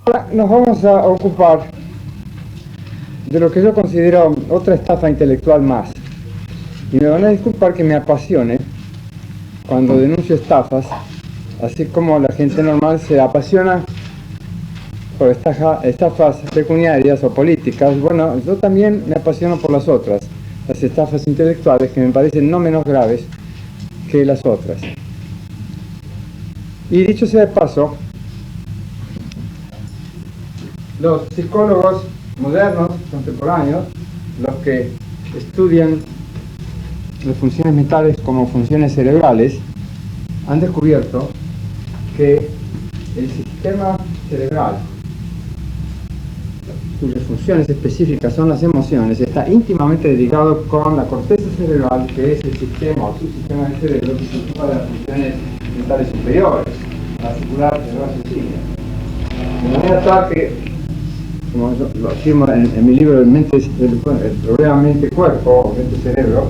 Ahora nos vamos a ocupar de lo que yo considero otra estafa intelectual más. Y me van a disculpar que me apasione cuando denuncio estafas, así como la gente normal se apasiona por estafas pecuniarias o políticas. Bueno, yo también me apasiono por las otras, las estafas intelectuales, que me parecen no menos graves que las otras. Y dicho sea de paso, los psicólogos modernos, contemporáneos, los que estudian las funciones mentales como funciones cerebrales, han descubierto que el sistema cerebral, cuyas funciones específicas son las emociones, está íntimamente ligado con la corteza cerebral, que es el sistema o subsistema del cerebro que se ocupa de las funciones mentales superiores, articular y raciocinio. De manera tal que, como lo afirmo en mi libro el problema mente-cuerpo o mente-cerebro,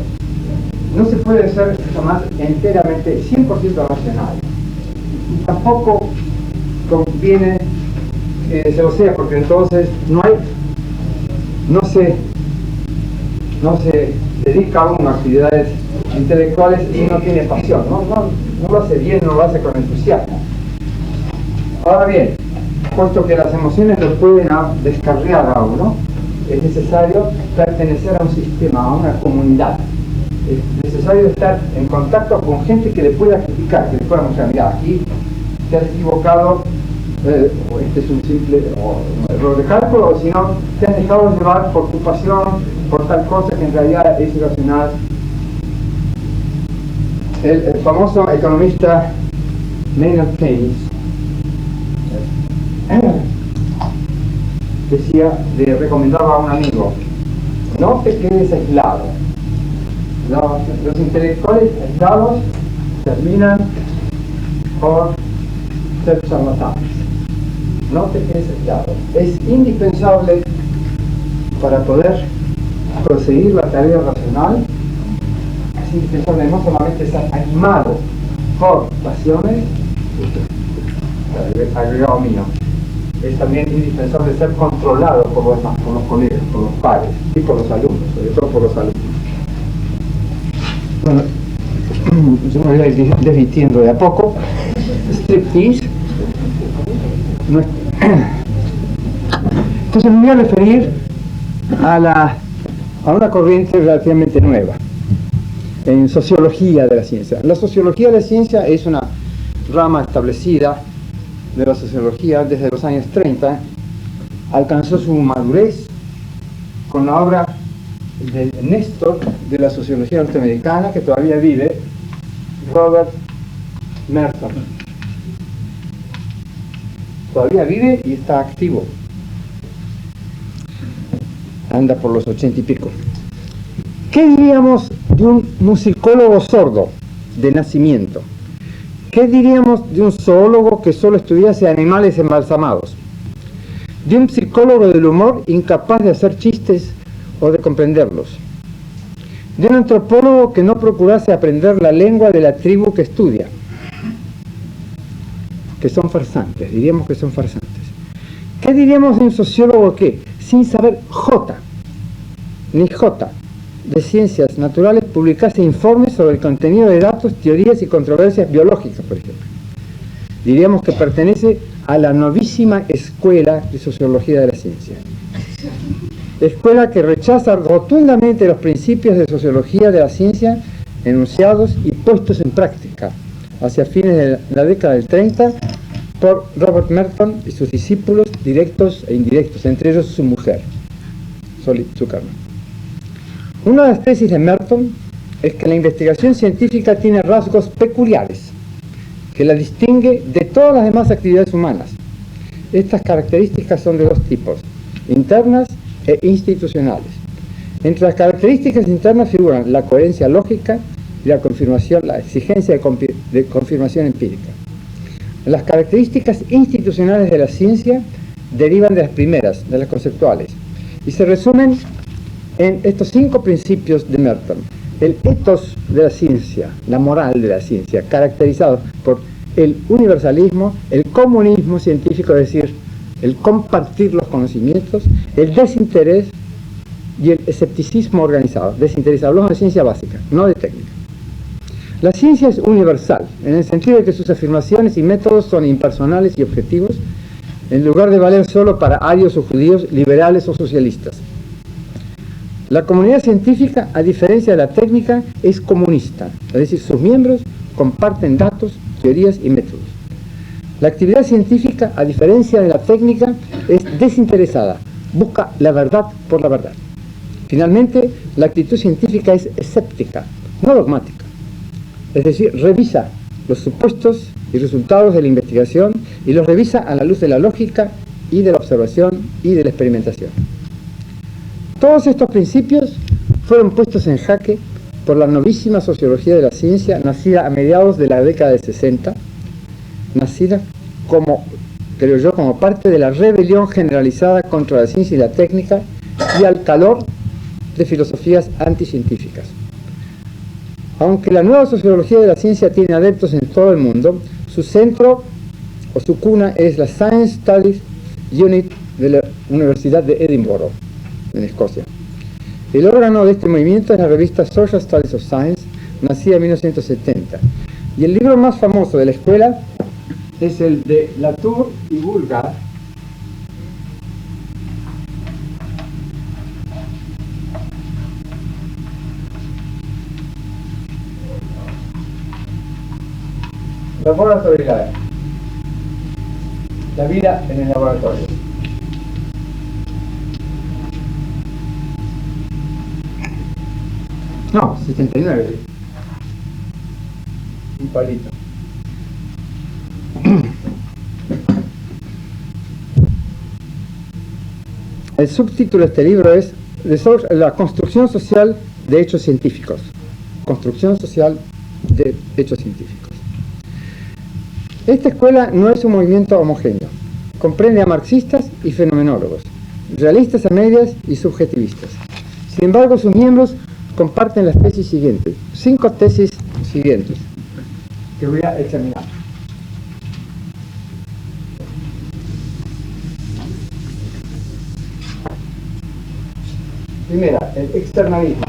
no se puede ser jamás enteramente 100% racional. Y tampoco conviene que se lo sea, porque entonces no se dedica a uno a actividades intelectuales y no tiene pasión, no lo hace bien, no lo hace con entusiasmo. Ahora bien, puesto que las emociones lo pueden descarriar a uno, es necesario pertenecer a un sistema, a una comunidad. Es necesario estar en contacto con gente que le pueda criticar, que le pueda mostrar, mira, aquí te has equivocado, o este es un simple error de cálculo, o si no, te has dejado llevar por tu pasión, por tal cosa que en realidad es irracional. El famoso economista Maynard Keynes le recomendaba a un amigo: no te quedes aislado. Los intelectuales aislados terminan por ser charlatanes. No te quedes aislado. Es indispensable para poder proseguir la tarea racional. Es indispensable no solamente estar animado por pasiones, agregado mío, es también indispensable ser controlado por los demás, por los colegas, por los pares y por los alumnos, sobre todo por los alumnos. Bueno, yo me voy a ir desvistiendo de a poco. Striptease. Entonces me voy a referir a una corriente relativamente nueva en sociología de la ciencia. La sociología de la ciencia es una rama establecida de la sociología desde los años 30, alcanzó su madurez con la obra del Néstor de la sociología norteamericana, que todavía vive, Robert Merton. Todavía vive y está activo. Anda por los 80 y pico. ¿Qué diríamos de un musicólogo sordo de nacimiento? ¿Qué diríamos de un zoólogo que solo estudiase animales embalsamados? ¿De un psicólogo del humor incapaz de hacer chistes o de comprenderlos? ¿De un antropólogo que no procurase aprender la lengua de la tribu que estudia? Que son farsantes, diríamos que son farsantes. ¿Qué diríamos de un sociólogo que, sin saber J, ni J, de ciencias naturales, publicase informes sobre el contenido de datos, teorías y controversias biológicas, por ejemplo? Diríamos que pertenece a la novísima escuela de sociología de la ciencia. Escuela que rechaza rotundamente los principios de sociología de la ciencia enunciados y puestos en práctica hacia fines de la década del 30 por Robert Merton y sus discípulos directos e indirectos, entre ellos su mujer, Solly Zuckerman. Una de las tesis de Merton es que la investigación científica tiene rasgos peculiares que la distingue de todas las demás actividades humanas. Estas características son de dos tipos: internas e institucionales. Entre las características internas figuran la coherencia lógica y la exigencia de confirmación empírica. Las características institucionales de la ciencia derivan de las primeras, de las conceptuales, y se resumen en estos 5 principios de Merton. El ethos de la ciencia, la moral de la ciencia, caracterizado por el universalismo, el comunismo científico, es decir, el compartir los conocimientos, el desinterés y el escepticismo organizado. Desinteresado, hablamos de ciencia básica, no de técnica. La ciencia es universal, en el sentido de que sus afirmaciones y métodos son impersonales y objetivos, en lugar de valer solo para arios o judíos, liberales o socialistas. La comunidad científica, a diferencia de la técnica, es comunista, es decir, sus miembros comparten datos, teorías y métodos. La actividad científica, a diferencia de la técnica, es desinteresada, busca la verdad por la verdad. Finalmente, la actitud científica es escéptica, no dogmática, es decir, revisa los supuestos y resultados de la investigación y los revisa a la luz de la lógica y de la observación y de la experimentación. Todos estos principios fueron puestos en jaque por la novísima sociología de la ciencia, nacida a mediados de la década de 60, nacida como, creo yo, como parte de la rebelión generalizada contra la ciencia y la técnica y al calor de filosofías anticientíficas. Aunque la nueva sociología de la ciencia tiene adeptos en todo el mundo, su centro o su cuna es la Science Studies Unit de la Universidad de Edimburgo, en Escocia. El órgano de este movimiento es la revista Social Studies of Science, nacida en 1970. Y el libro más famoso de la escuela es el de Latour y Bulgar, Laboratory Life, la vida en el laboratorio. No, 79. Un palito. El subtítulo de este libro es la construcción social de hechos científicos. Construcción social de hechos científicos. Esta escuela no es un movimiento homogéneo. Comprende a marxistas y fenomenólogos, realistas a medias y subjetivistas. Sin embargo, sus miembros comparten las tesis siguientes, 5 tesis siguientes, que voy a examinar. Primera, el externalismo.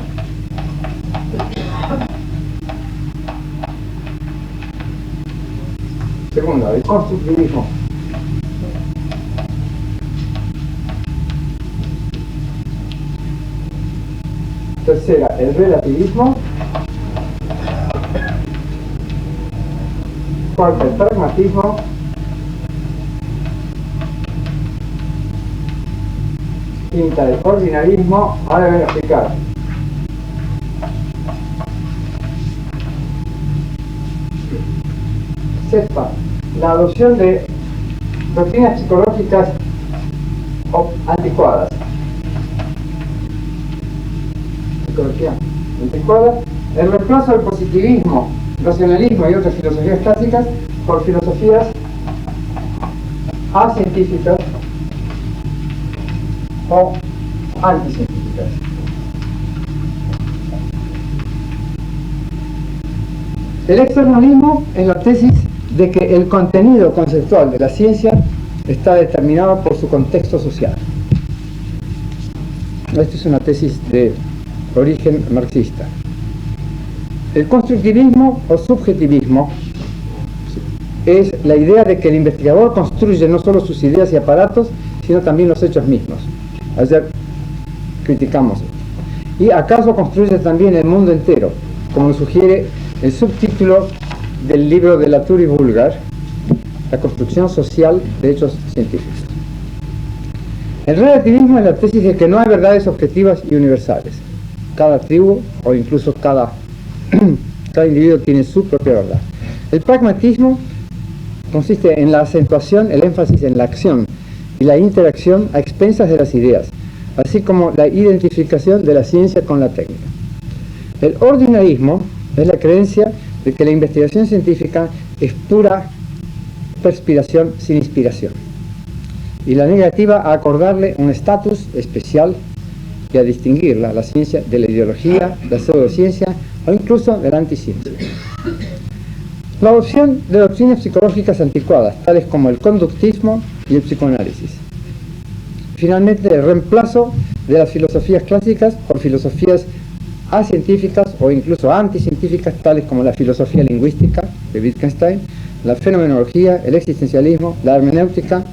Segunda, el constructivismo. Tercera, el relativismo. Cuarta, el pragmatismo. Quinta, el ordinarismo. Ahora voy a explicar. Sexta, la adopción de doctrinas psicológicas anticuadas. Psicología anticuada. El reemplazo del positivismo, racionalismo y otras filosofías clásicas por filosofías acientíficas o anticientíficas. El externalismo es la tesis de que el contenido conceptual de la ciencia está determinado por su contexto social. Esta es una tesis de origen marxista. El constructivismo o subjetivismo es la idea de que el investigador construye no solo sus ideas y aparatos, sino también los hechos mismos. Ayer criticamos esto. ¿Y acaso construye también el mundo entero? Como sugiere el subtítulo del libro de Latour y Bulgar, la construcción social de hechos científicos. El relativismo es la tesis de que no hay verdades objetivas y universales. Cada tribu o incluso cada individuo tiene su propia verdad. El pragmatismo consiste en la acentuación, el énfasis en la acción y la interacción a expensas de las ideas, así como la identificación de la ciencia con la técnica. El ordinarismo es la creencia de que la investigación científica es pura perspiración sin inspiración, y la negativa a acordarle un estatus especial y a distinguirla, la ciencia, de la ideología, la pseudociencia o incluso de la anticiencia. La adopción de doctrinas psicológicas anticuadas, tales como el conductismo y el psicoanálisis. finalmente el reemplazo de las filosofías clásicas por filosofías acientíficas o incluso anticientíficas, tales como la filosofía lingüística de Wittgenstein, la fenomenología, el existencialismo, la hermenéutica,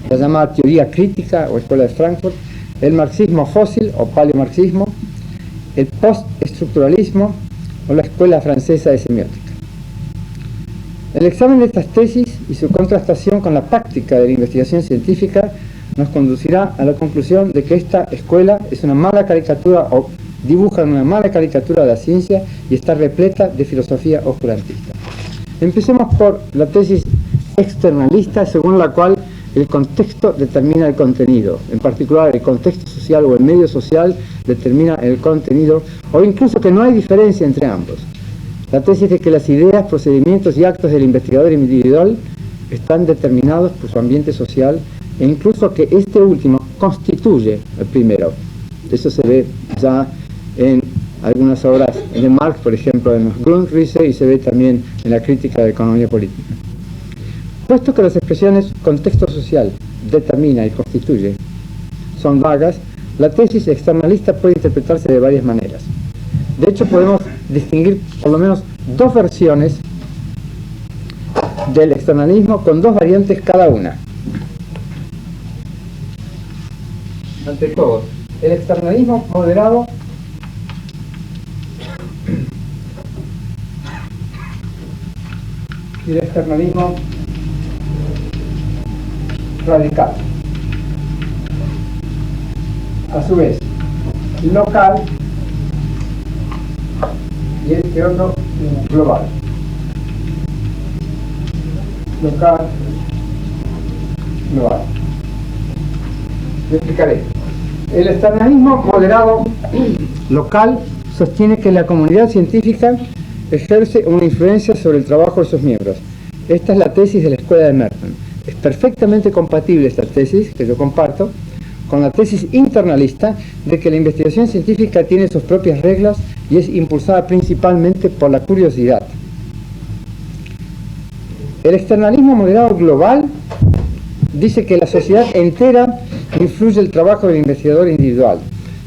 la llamada teoría crítica o escuela de Frankfurt, el marxismo fósil o paleomarxismo, el postestructuralismo o la escuela francesa de semiótica. El examen de estas tesis y su contrastación con la práctica de la investigación científica nos conducirá a la conclusión de que esta escuela es una mala caricatura o dibuja una mala caricatura de la ciencia y está repleta de filosofía oscurantista. Empecemos por la tesis externalista, según la cual el contexto determina el contenido, en particular el contexto social o el medio social determina el contenido, o incluso que no hay diferencia entre ambos. La tesis de que las ideas, procedimientos y actos del investigador individual están determinados por su ambiente social e incluso que este último constituye el primero. Eso se ve ya en algunas obras de Marx, por ejemplo, en los Grundrisse, y se ve también en la crítica de economía política. Puesto que las expresiones contexto social, determina y constituye son vagas, la tesis externalista puede interpretarse de varias maneras. De hecho, podemos distinguir por lo menos dos versiones del externalismo con dos variantes cada una. Ante todo, el externalismo moderado y el externalismo radical. A su vez, local y este otro global. Local, global. Lo explicaré. El externalismo moderado local sostiene que la comunidad científica ejerce una influencia sobre el trabajo de sus miembros. Esta es la tesis de la escuela de Merton. Es perfectamente compatible esta tesis, que yo comparto, con la tesis internalista de que la investigación científica tiene sus propias reglas y es impulsada principalmente por la curiosidad. El externalismo moderado global dice que la sociedad entera influye el trabajo del investigador individual.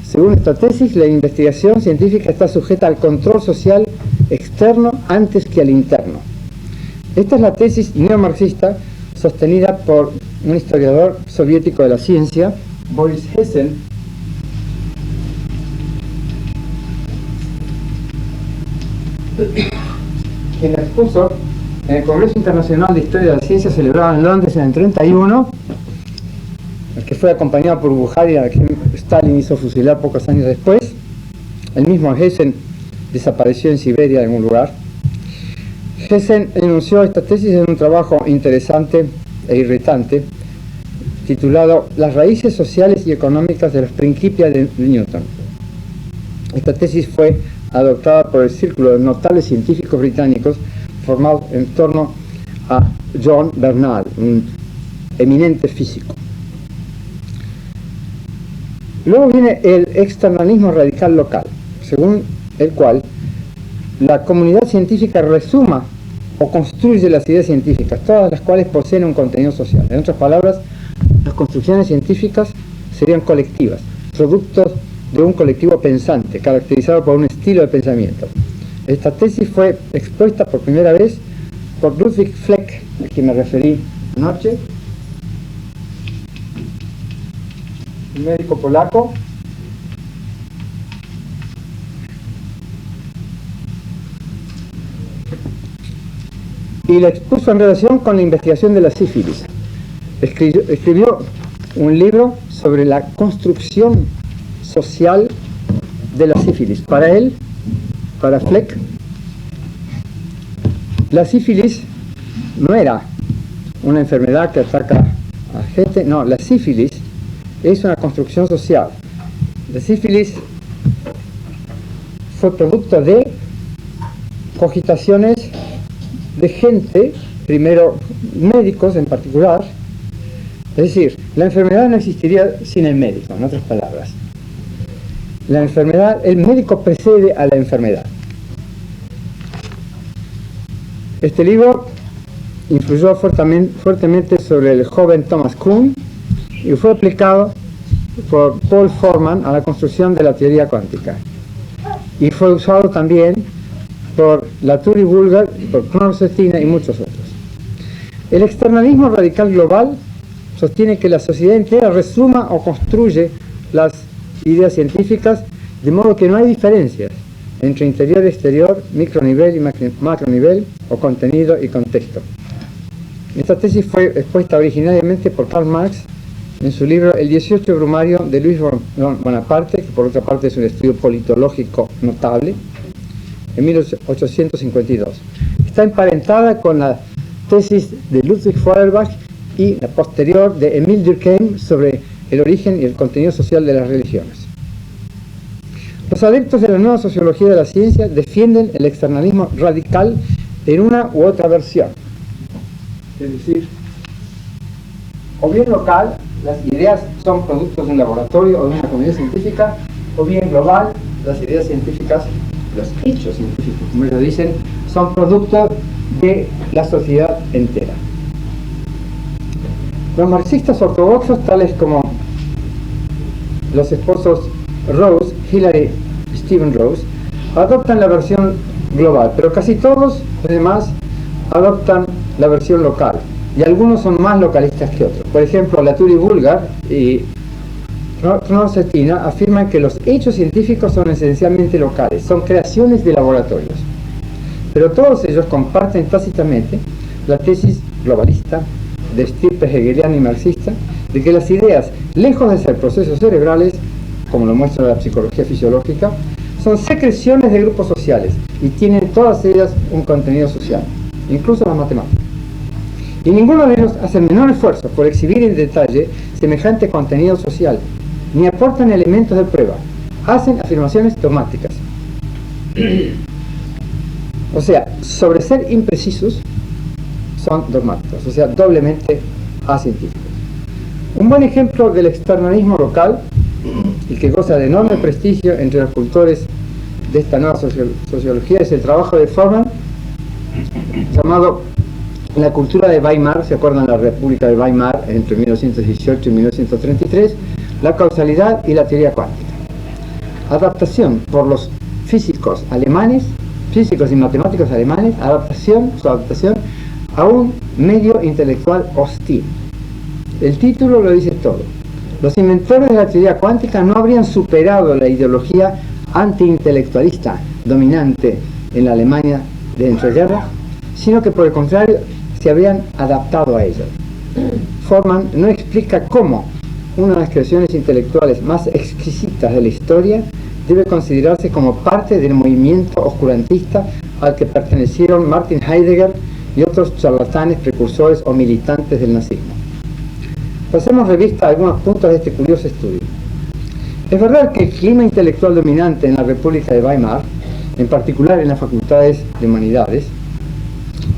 Según esta tesis, la investigación científica está sujeta al control social externo antes que al interno. Esta es la tesis neomarxista sostenida por un historiador soviético de la ciencia, Boris Hessen, quien la expuso en el Congreso Internacional de Historia de la Ciencia celebrado en Londres en el 31, el que fue acompañado por Bukharin, a quien Stalin hizo fusilar pocos años después. El mismo Hessen desapareció en Siberia en un lugar. Hessen enunció esta tesis en un trabajo interesante e irritante titulado Las raíces sociales y económicas de los principios de Newton. Esta tesis fue adoptada por el círculo de notables científicos británicos formados en torno a John Bernal, un eminente físico. Luego viene el externalismo radical local, según el cual la comunidad científica resuma o construye las ideas científicas, todas las cuales poseen un contenido social. En otras palabras, las construcciones científicas serían colectivas, productos de un colectivo pensante, caracterizado por un estilo de pensamiento. Esta tesis fue expuesta por primera vez por Ludwig Fleck, a quien me referí anoche, un médico polaco, y la expuso en relación con la investigación de la sífilis. Escribió un libro sobre la construcción social de la sífilis. Para él, para Fleck, la sífilis no era una enfermedad que ataca a gente, no, la sífilis es una construcción social. La sífilis fue producto de cogitaciones de gente, primero médicos en particular, es decir, la enfermedad no existiría sin el médico, en otras palabras. La enfermedad, el médico precede a la enfermedad. Este libro influyó fuertemente sobre el joven Thomas Kuhn y fue aplicado por Paul Forman a la construcción de la teoría cuántica. Y fue usado también por Latour y Bulgar, por Knorr Cetina y muchos otros. El externalismo radical global sostiene que la sociedad entera resuma o construye las ideas científicas, de modo que no hay diferencias entre interior y exterior, micronivel y macronivel, o contenido y contexto. Esta tesis fue expuesta originariamente por Karl Marx en su libro El 18 Brumario de Luis Bonaparte, que por otra parte es un estudio politológico notable, en 1852. Está emparentada con la tesis de Ludwig Feuerbach y la posterior de Émile Durkheim sobre el origen y el contenido social de las religiones. Los adeptos de la nueva sociología de la ciencia defienden el externalismo radical en una u otra versión. Es decir, o bien local, las ideas son productos de un laboratorio o de una comunidad científica, o bien global, las ideas científicas, los hechos científicos, como ellos dicen, son productos de la sociedad entera. Los marxistas ortodoxos, tales como los esposos Rose, Hillary y Stephen Rose, adoptan la versión global, pero casi todos los demás adoptan la versión local, y algunos son más localistas que otros. Por ejemplo, Latour y Bulgar y Knorr Cetina afirman que los hechos científicos son esencialmente locales, son creaciones de laboratorios. Pero todos ellos comparten tácitamente la tesis globalista de estirpe hegeliana y marxista de que las ideas, lejos de ser procesos cerebrales, como lo muestra la psicología fisiológica, son secreciones de grupos sociales y tienen todas ellas un contenido social, incluso las matemáticas. Y ninguno de ellos hace el menor esfuerzo por exhibir en detalle semejante contenido social, ni aportan elementos de prueba, hacen afirmaciones dogmáticas. O sea, sobre ser imprecisos, son dogmáticos, o sea, doblemente acientíficos. Un buen ejemplo del externalismo local, y que goza de enorme prestigio entre los cultores de esta nueva sociología, es el trabajo de Forman, llamado La cultura de Weimar. ¿Se acuerdan la República de Weimar entre 1918 y 1933? La causalidad y la teoría cuántica. Adaptación por los físicos alemanes, físicos y matemáticos alemanes, su adaptación a un medio intelectual hostil. El título lo dice todo. Los inventores de la teoría cuántica no habrían superado la ideología antiintelectualista dominante en la Alemania de entreguerras, sino que por el contrario se habrían adaptado a ella. Forman no explica cómo una de las creaciones intelectuales más exquisitas de la historia debe considerarse como parte del movimiento oscurantista al que pertenecieron Martin Heidegger y otros charlatanes precursores o militantes del nazismo. Pasemos revista a algunos puntos de este curioso estudio. Es verdad que el clima intelectual dominante en la República de Weimar, en particular en las facultades de humanidades,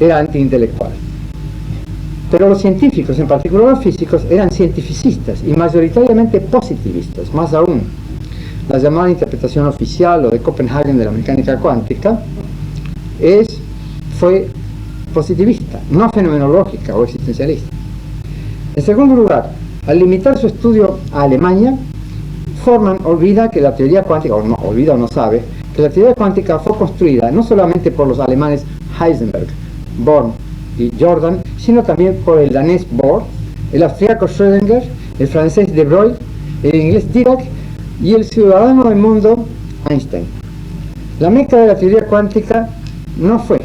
era antiintelectual. Pero los científicos, en particular los físicos, eran cientificistas y mayoritariamente positivistas. Más aún, la llamada interpretación oficial o de Copenhagen de la mecánica cuántica fue positivista, no fenomenológica o existencialista. En segundo lugar, al limitar su estudio a Alemania, Forman olvida que la teoría cuántica, o no sabe, que la teoría cuántica fue construida no solamente por los alemanes Heisenberg, Born y Jordan, sino también por el danés Bohr, el austríaco Schrödinger, el francés de Broglie, el inglés Dirac y el ciudadano del mundo Einstein. La meca de la teoría cuántica no fue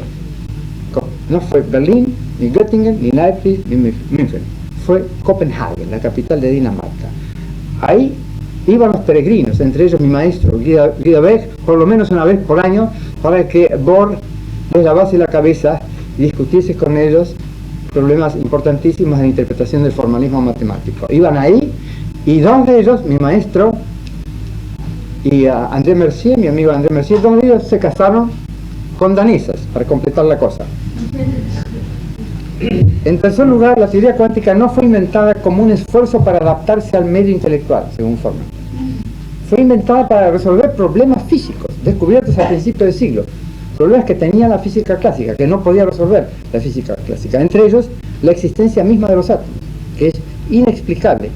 Berlín, ni Göttingen, ni Leipzig, ni München. Fue Copenhague, la capital de Dinamarca. Ahí iban los peregrinos, entre ellos mi maestro, Guido Beck, por lo menos una vez por año, para que Bohr les lavase la cabeza y discutiese con ellos problemas importantísimos de interpretación del formalismo matemático. Iban ahí, y dos de ellos, mi maestro y André Mercier, mi amigo André Mercier, dos de ellos se casaron con danesas, para completar la cosa. En tercer lugar, la teoría cuántica no fue inventada como un esfuerzo para adaptarse al medio intelectual, según Forman. Fue inventada para resolver problemas físicos, descubiertos al principio del siglo, problemas que tenía la física clásica, que no podía resolver la física clásica, entre ellos la existencia misma de los átomos, que es inexplicable.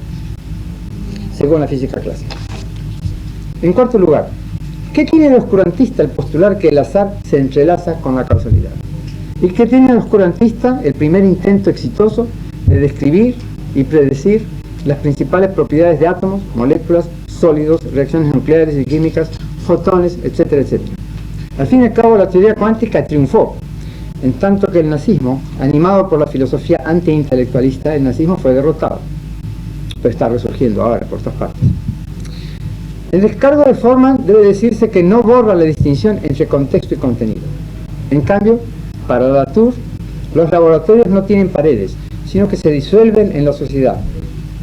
según la física clásica. En cuarto lugar, ¿qué tiene de oscurantista el postular que el azar se entrelaza con la causalidad? ¿Y qué tiene de oscurantista el primer intento exitoso de describir y predecir las principales propiedades de átomos, moléculas, sólidos, reacciones nucleares y químicas, fotones, etcétera, etcétera? Al fin y al cabo, la teoría cuántica triunfó, en tanto que el nazismo, animado por la filosofía antiintelectualista, el nazismo fue derrotado, pero está resurgiendo ahora por todas partes. El descargo de Forman debe decirse que no borra la distinción entre contexto y contenido. En cambio, para Latour, los laboratorios no tienen paredes, sino que se disuelven en la sociedad,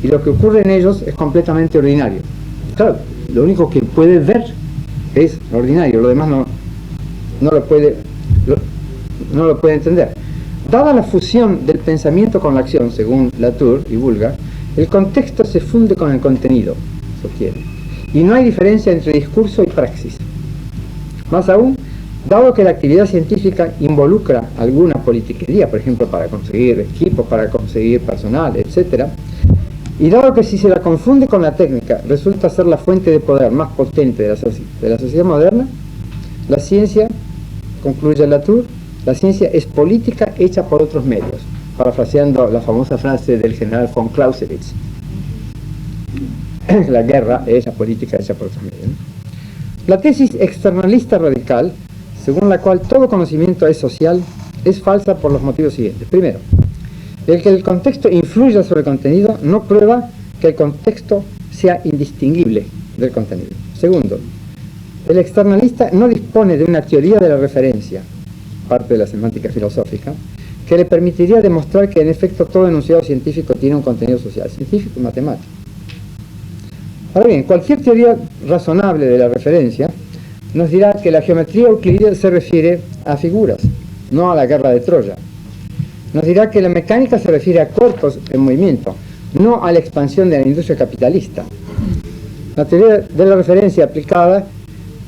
y lo que ocurre en ellos es completamente ordinario. Claro, lo único que puede ver es lo ordinario, lo demás no lo puede entender. Dada la fusión del pensamiento con la acción, según Latour y Bulgar, el contexto se funde con el contenido, sostiene, y no hay diferencia entre discurso y praxis. Más aún, dado que la actividad científica involucra alguna politiquería, por ejemplo, para conseguir equipos, para conseguir personal, etc., y dado que si se la confunde con la técnica resulta ser la fuente de poder más potente de la sociedad moderna, la ciencia, concluye Latour, la ciencia es política hecha por otros medios, parafraseando la famosa frase del general von Clausewitz: la guerra es la política hecha por otros medios, ¿no? La tesis externalista radical, según la cual todo conocimiento es social, es falsa por los motivos siguientes. Primero, el que el contexto influya sobre el contenido no prueba que el contexto sea indistinguible del contenido. Segundo, el externalista no dispone de una teoría de la referencia, parte de la semántica filosófica, que le permitiría demostrar que en efecto todo enunciado científico tiene un contenido social, científico y matemático. Ahora bien, cualquier teoría razonable de la referencia nos dirá que la geometría euclídea se refiere a figuras, no a la guerra de Troya. Nos dirá que la mecánica se refiere a cuerpos en movimiento, no a la expansión de la industria capitalista. La teoría de la referencia aplicada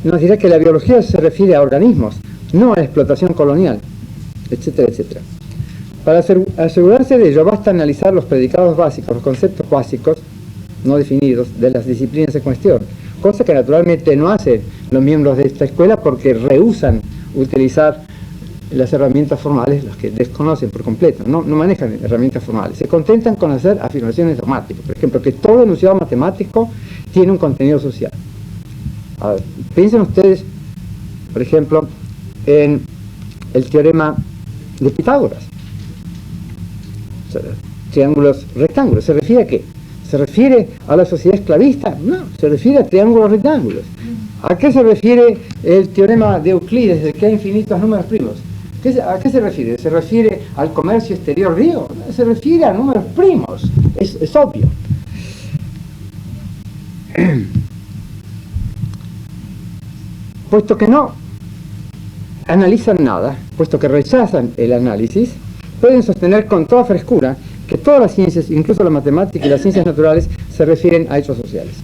nos dirá que la biología se refiere a organismos, no a la explotación colonial, etcétera, etcétera. Para asegurarse de ello basta analizar los predicados básicos, los conceptos básicos no definidos de las disciplinas en cuestión, cosa que naturalmente no hacen los miembros de esta escuela porque rehúsan utilizar las herramientas formales, las que desconocen por completo, no manejan herramientas formales, se contentan con hacer afirmaciones dogmáticas, por ejemplo, que todo enunciado matemático tiene un contenido social. A ver, piensen ustedes, por ejemplo, en el teorema de Pitágoras. O sea, triángulos rectángulos, ¿se refiere a qué? ¿Se refiere a la sociedad esclavista? No, se refiere a triángulos rectángulos. ¿A qué se refiere el teorema de Euclides de que hay infinitos números primos? ¿A qué se refiere? ¿Se refiere al comercio exterior griego? Se refiere a números primos, es obvio. Puesto que no analizan nada, puesto que rechazan el análisis, pueden sostener con toda frescura que todas las ciencias, incluso la matemática y las ciencias naturales, se refieren a hechos sociales.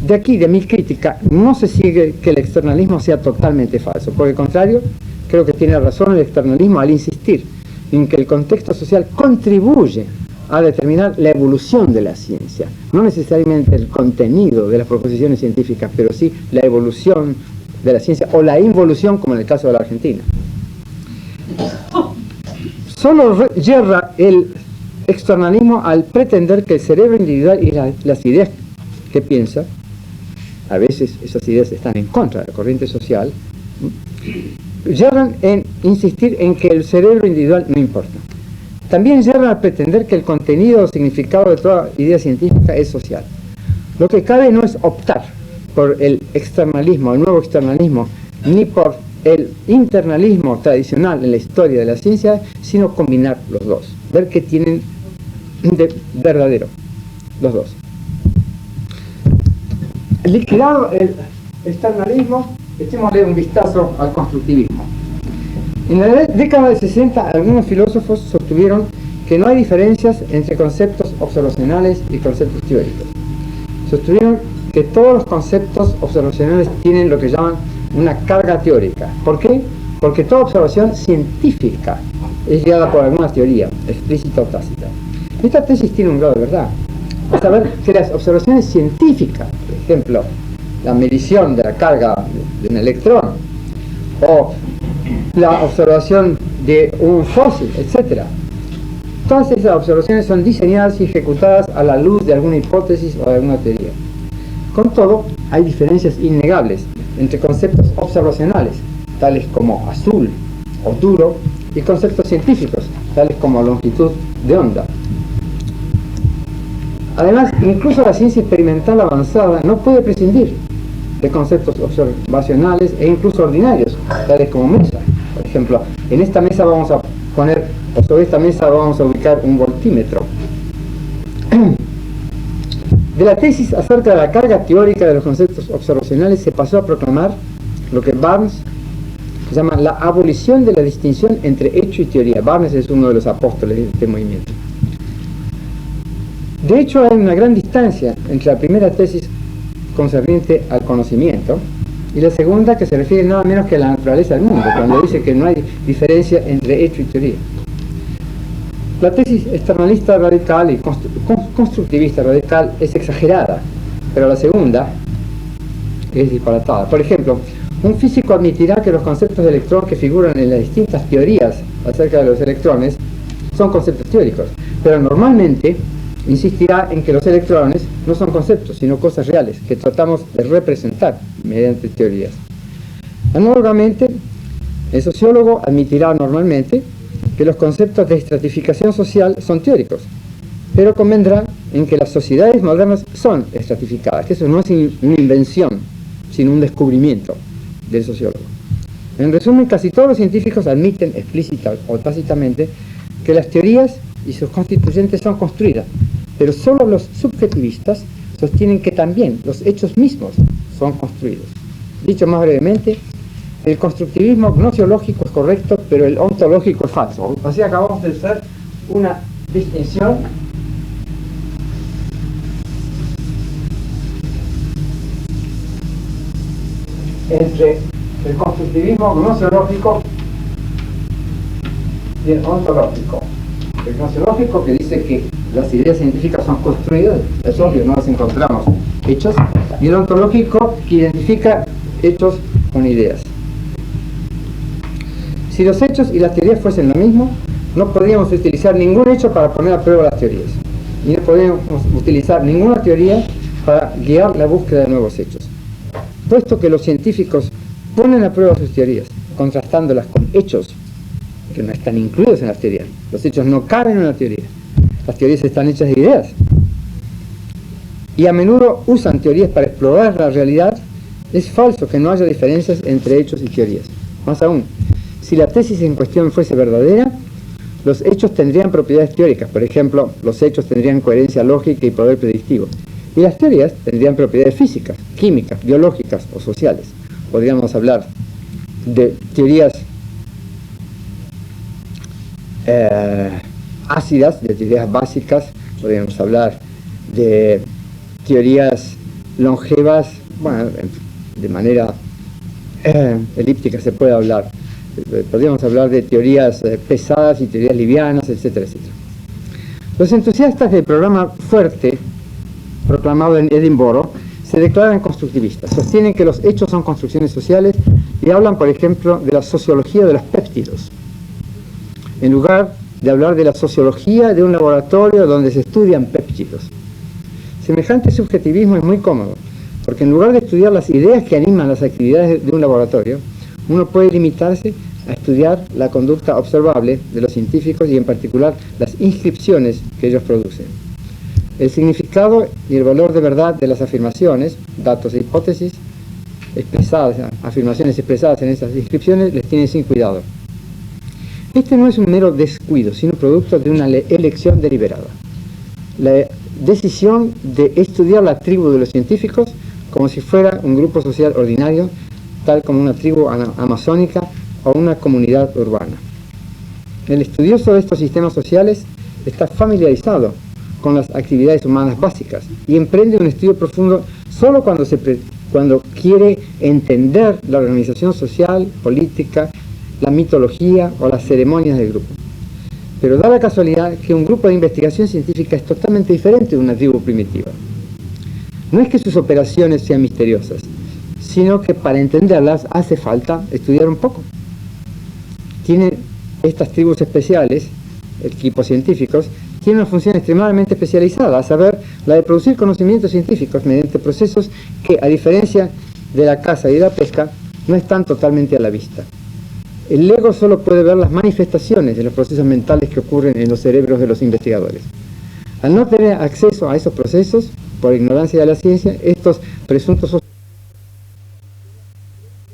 De aquí, de mi crítica, no se sigue que el externalismo sea totalmente falso. Por el contrario, creo que tiene razón el externalismo al insistir en que el contexto social contribuye a determinar la evolución de la ciencia. No necesariamente el contenido de las proposiciones científicas, pero sí la evolución de la ciencia o la involución, como en el caso de la Argentina. Solo yerra el externalismo al pretender que el cerebro individual y las ideas que piensa, a veces esas ideas están en contra de la corriente social, yerran en insistir en que el cerebro individual no importa. También yerran al pretender que el contenido o significado de toda idea científica es social. Lo que cabe no es optar por el externalismo, el nuevo externalismo, ni por el internalismo tradicional en la historia de la ciencia, sino combinar los dos, ver qué tienen de verdadero los dos. Liquidado el externalismo, echémosle un vistazo al constructivismo. En la década de 60, algunos filósofos sostuvieron que no hay diferencias entre conceptos observacionales y conceptos teóricos. Sostuvieron que todos los conceptos observacionales tienen lo que llaman una carga teórica. ¿Por qué? Porque toda observación científica es guiada por alguna teoría, explícita o tácita. Esta tesis tiene un grado de verdad. saber que las observaciones científicas, por ejemplo, la medición de la carga de un electrón, o la observación de un fósil, etc. Todas esas observaciones son diseñadas y ejecutadas a la luz de alguna hipótesis o de alguna teoría. Con todo, hay diferencias innegables entre conceptos observacionales, tales como azul o duro, y conceptos científicos, tales como longitud de onda. Además, incluso la ciencia experimental avanzada no puede prescindir de conceptos observacionales e incluso ordinarios, tales como mesa. Por ejemplo, en esta mesa vamos a poner, o sobre esta mesa vamos a ubicar un voltímetro. De la tesis acerca de la carga teórica de los conceptos observacionales se pasó a proclamar lo que Barnes llama la abolición de la distinción entre hecho y teoría. Barnes es uno de los apóstoles de este movimiento. De hecho, hay una gran distancia entre la primera tesis concerniente al conocimiento y la segunda, que se refiere nada menos que a la naturaleza del mundo, cuando dice que no hay diferencia entre hecho y teoría. La tesis externalista radical y constructivista radical es exagerada, pero la segunda es disparatada. Por ejemplo, un físico admitirá que los conceptos de electrón que figuran en las distintas teorías acerca de los electrones son conceptos teóricos, pero normalmente insistirá en que los electrones no son conceptos, sino cosas reales, que tratamos de representar mediante teorías. Análogamente, el sociólogo admitirá normalmente que los conceptos de estratificación social son teóricos, pero convendrá en que las sociedades modernas son estratificadas, que eso no es una invención, sino un descubrimiento del sociólogo. En resumen, casi todos los científicos admiten explícita o tácitamente que las teorías y sus constituyentes son construidas, pero solo los subjetivistas sostienen que también los hechos mismos son construidos. Dicho más brevemente, el constructivismo gnosiológico es correcto, pero el ontológico es falso. O sea, acabamos de hacer una distinción entre el constructivismo gnosiológico y el ontológico. El gnosiológico, que dice que las ideas científicas son construidas, es obvio, no las encontramos hechos, y el ontológico, que identifica hechos con ideas. Si los hechos y las teorías fuesen lo mismo, no podríamos utilizar ningún hecho para poner a prueba las teorías, y no podríamos utilizar ninguna teoría para guiar la búsqueda de nuevos hechos. Puesto que los científicos ponen a prueba sus teorías, contrastándolas con hechos que no están incluidos en las teorías. Los hechos no caben en la teoría. Las teorías están hechas de ideas. Y a menudo usan teorías para explorar la realidad. Es falso que no haya diferencias entre hechos y teorías. Más aún, si la tesis en cuestión fuese verdadera, los hechos tendrían propiedades teóricas. Por ejemplo, los hechos tendrían coherencia lógica y poder predictivo. Y las teorías tendrían propiedades físicas, químicas, biológicas o sociales. Podríamos hablar de teorías ácidas, de teorías básicas, podríamos hablar de teorías longevas, bueno, de manera elíptica se puede hablar, podríamos hablar de teorías pesadas y teorías livianas, etcétera, etcétera. Los entusiastas del programa fuerte, proclamado en Edimburgo, se declaran constructivistas, sostienen que los hechos son construcciones sociales y hablan, por ejemplo, de la sociología de los péptidos, en lugar de hablar de la sociología de un laboratorio donde se estudian péptidos. Semejante subjetivismo es muy cómodo, porque en lugar de estudiar las ideas que animan las actividades de un laboratorio, uno puede limitarse a estudiar la conducta observable de los científicos y en particular las inscripciones que ellos producen. El significado y el valor de verdad de las afirmaciones, datos e hipótesis expresadas, afirmaciones expresadas en esas inscripciones, les tienen sin cuidado. Este no es un mero descuido, sino producto de una elección deliberada. La decisión de estudiar la tribu de los científicos como si fuera un grupo social ordinario, tal como una tribu amazónica o una comunidad urbana. El estudioso de estos sistemas sociales está familiarizado con las actividades humanas básicas y emprende un estudio profundo solo cuando quiere entender la organización social, política, la mitología o las ceremonias del grupo. Pero da la casualidad que un grupo de investigación científica es totalmente diferente de una tribu primitiva. No es que sus operaciones sean misteriosas, sino que para entenderlas hace falta estudiar un poco. Tienen estas tribus especiales, equipos científicos, tienen una función extremadamente especializada, a saber, la de producir conocimientos científicos mediante procesos que, a diferencia de la caza y de la pesca, no están totalmente a la vista. El ego solo puede ver las manifestaciones de los procesos mentales que ocurren en los cerebros de los investigadores. Al no tener acceso a esos procesos, por ignorancia de la ciencia, estos presuntos...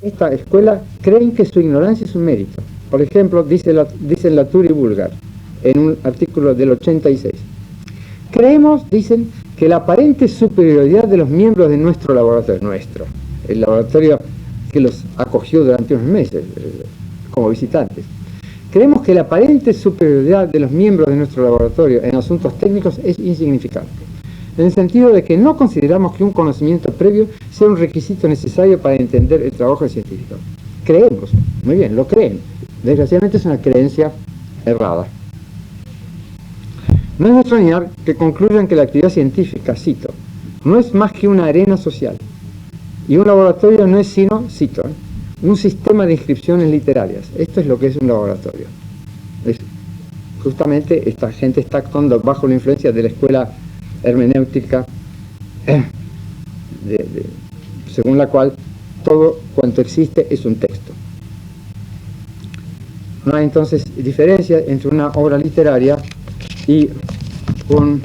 Esta escuela creen que su ignorancia es un mérito. Por ejemplo, dicen Latour y Bulgar, en un artículo del 86. Creemos, dicen, que la aparente superioridad de los miembros de nuestro laboratorio, el laboratorio que los acogió durante unos meses como visitantes, creemos que la aparente superioridad de los miembros de nuestro laboratorio en asuntos técnicos es insignificante, en el sentido de que no consideramos que un conocimiento previo sea un requisito necesario para entender el trabajo científico. Creemos, muy bien, lo creen. Desgraciadamente es una creencia errada. No es de extrañar que concluyan que la actividad científica, cito, no es más que una arena social, y un laboratorio no es sino, cito, un sistema de inscripciones literarias. Esto es lo que es un laboratorio. Justamente esta gente está actuando bajo la influencia de la escuela hermenéutica, según la cual todo cuanto existe es un texto. No hay entonces diferencia entre una obra literaria y un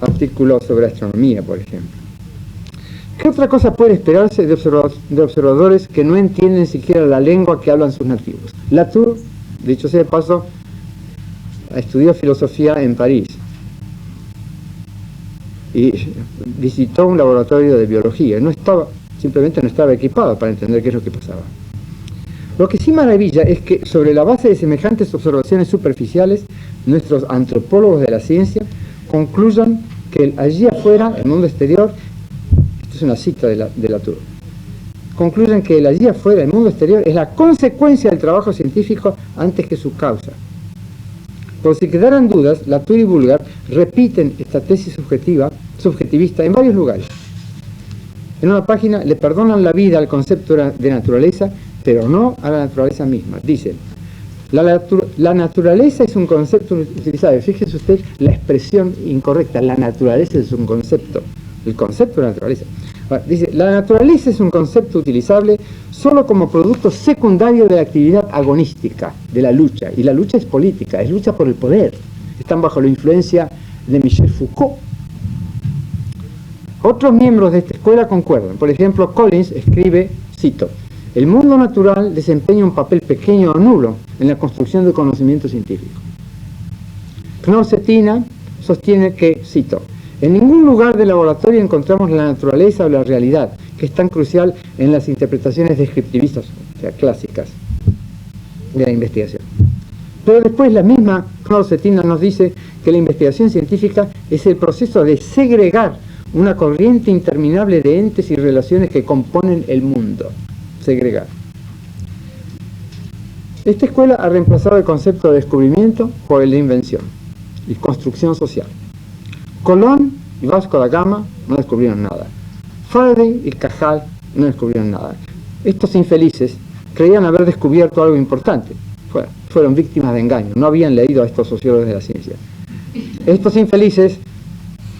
artículo sobre astronomía, por ejemplo. ¿Qué otra cosa puede esperarse de observadores que no entienden siquiera la lengua que hablan sus nativos? Latour, dicho sea de paso, estudió filosofía en París y visitó un laboratorio de biología. Simplemente no estaba equipado para entender qué es lo que pasaba. Lo que sí maravilla es que sobre la base de semejantes observaciones superficiales, nuestros antropólogos de la ciencia concluyan que allí afuera, el mundo exterior, esto es una cita de Latour, concluyen que el allí afuera, el mundo exterior, es la consecuencia del trabajo científico antes que su causa. Por si quedaran dudas, Latour y Bulgar repiten esta tesis subjetivista en varios lugares. En una página le perdonan la vida al concepto de naturaleza, pero no a la naturaleza misma. Dicen, la naturaleza es un concepto utilizado. Fíjese usted la expresión incorrecta, la naturaleza es un concepto, el concepto de naturaleza. Dice, la naturaleza es un concepto utilizable solo como producto secundario de la actividad agonística, de la lucha. Y la lucha es política, es lucha por el poder. Están bajo la influencia de Michel Foucault. Otros miembros de esta escuela concuerdan. Por ejemplo, Collins escribe, cito, el mundo natural desempeña un papel pequeño o nulo en la construcción del conocimiento científico. Knorr-Cetina sostiene que, cito, en ningún lugar del laboratorio encontramos la naturaleza o la realidad, que es tan crucial en las interpretaciones descriptivistas, o sea, clásicas, de la investigación. Pero después la misma Knorr-Cetina nos dice que la investigación científica es el proceso de segregar una corriente interminable de entes y relaciones que componen el mundo. Segregar. Esta escuela ha reemplazado el concepto de descubrimiento por el de invención y construcción social. Colón y Vasco da Gama no descubrieron nada. Faraday y Cajal no descubrieron nada. Estos infelices creían haber descubierto algo importante. Fueron víctimas de engaño. No habían leído a estos sociólogos de la ciencia. Estos infelices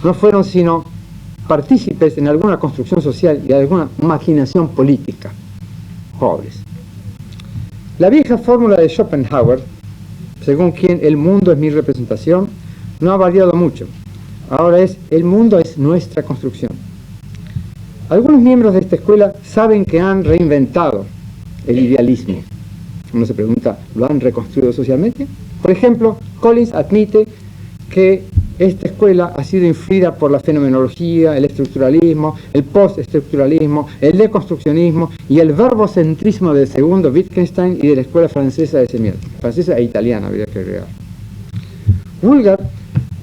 no fueron sino partícipes en alguna construcción social y alguna maquinación política. Pobres. La vieja fórmula de Schopenhauer, según quien el mundo es mi representación, no ha variado mucho. Ahora es, el mundo es nuestra construcción. Algunos miembros de esta escuela saben que han reinventado el idealismo. Uno se pregunta, ¿lo han reconstruido socialmente? Por ejemplo, Collins admite que esta escuela ha sido influida por la fenomenología, el estructuralismo, el postestructuralismo, el deconstruccionismo y el verbocentrismo del segundo Wittgenstein y de la escuela francesa de semiótica. Francesa e italiana, habría que agregar. Bulgar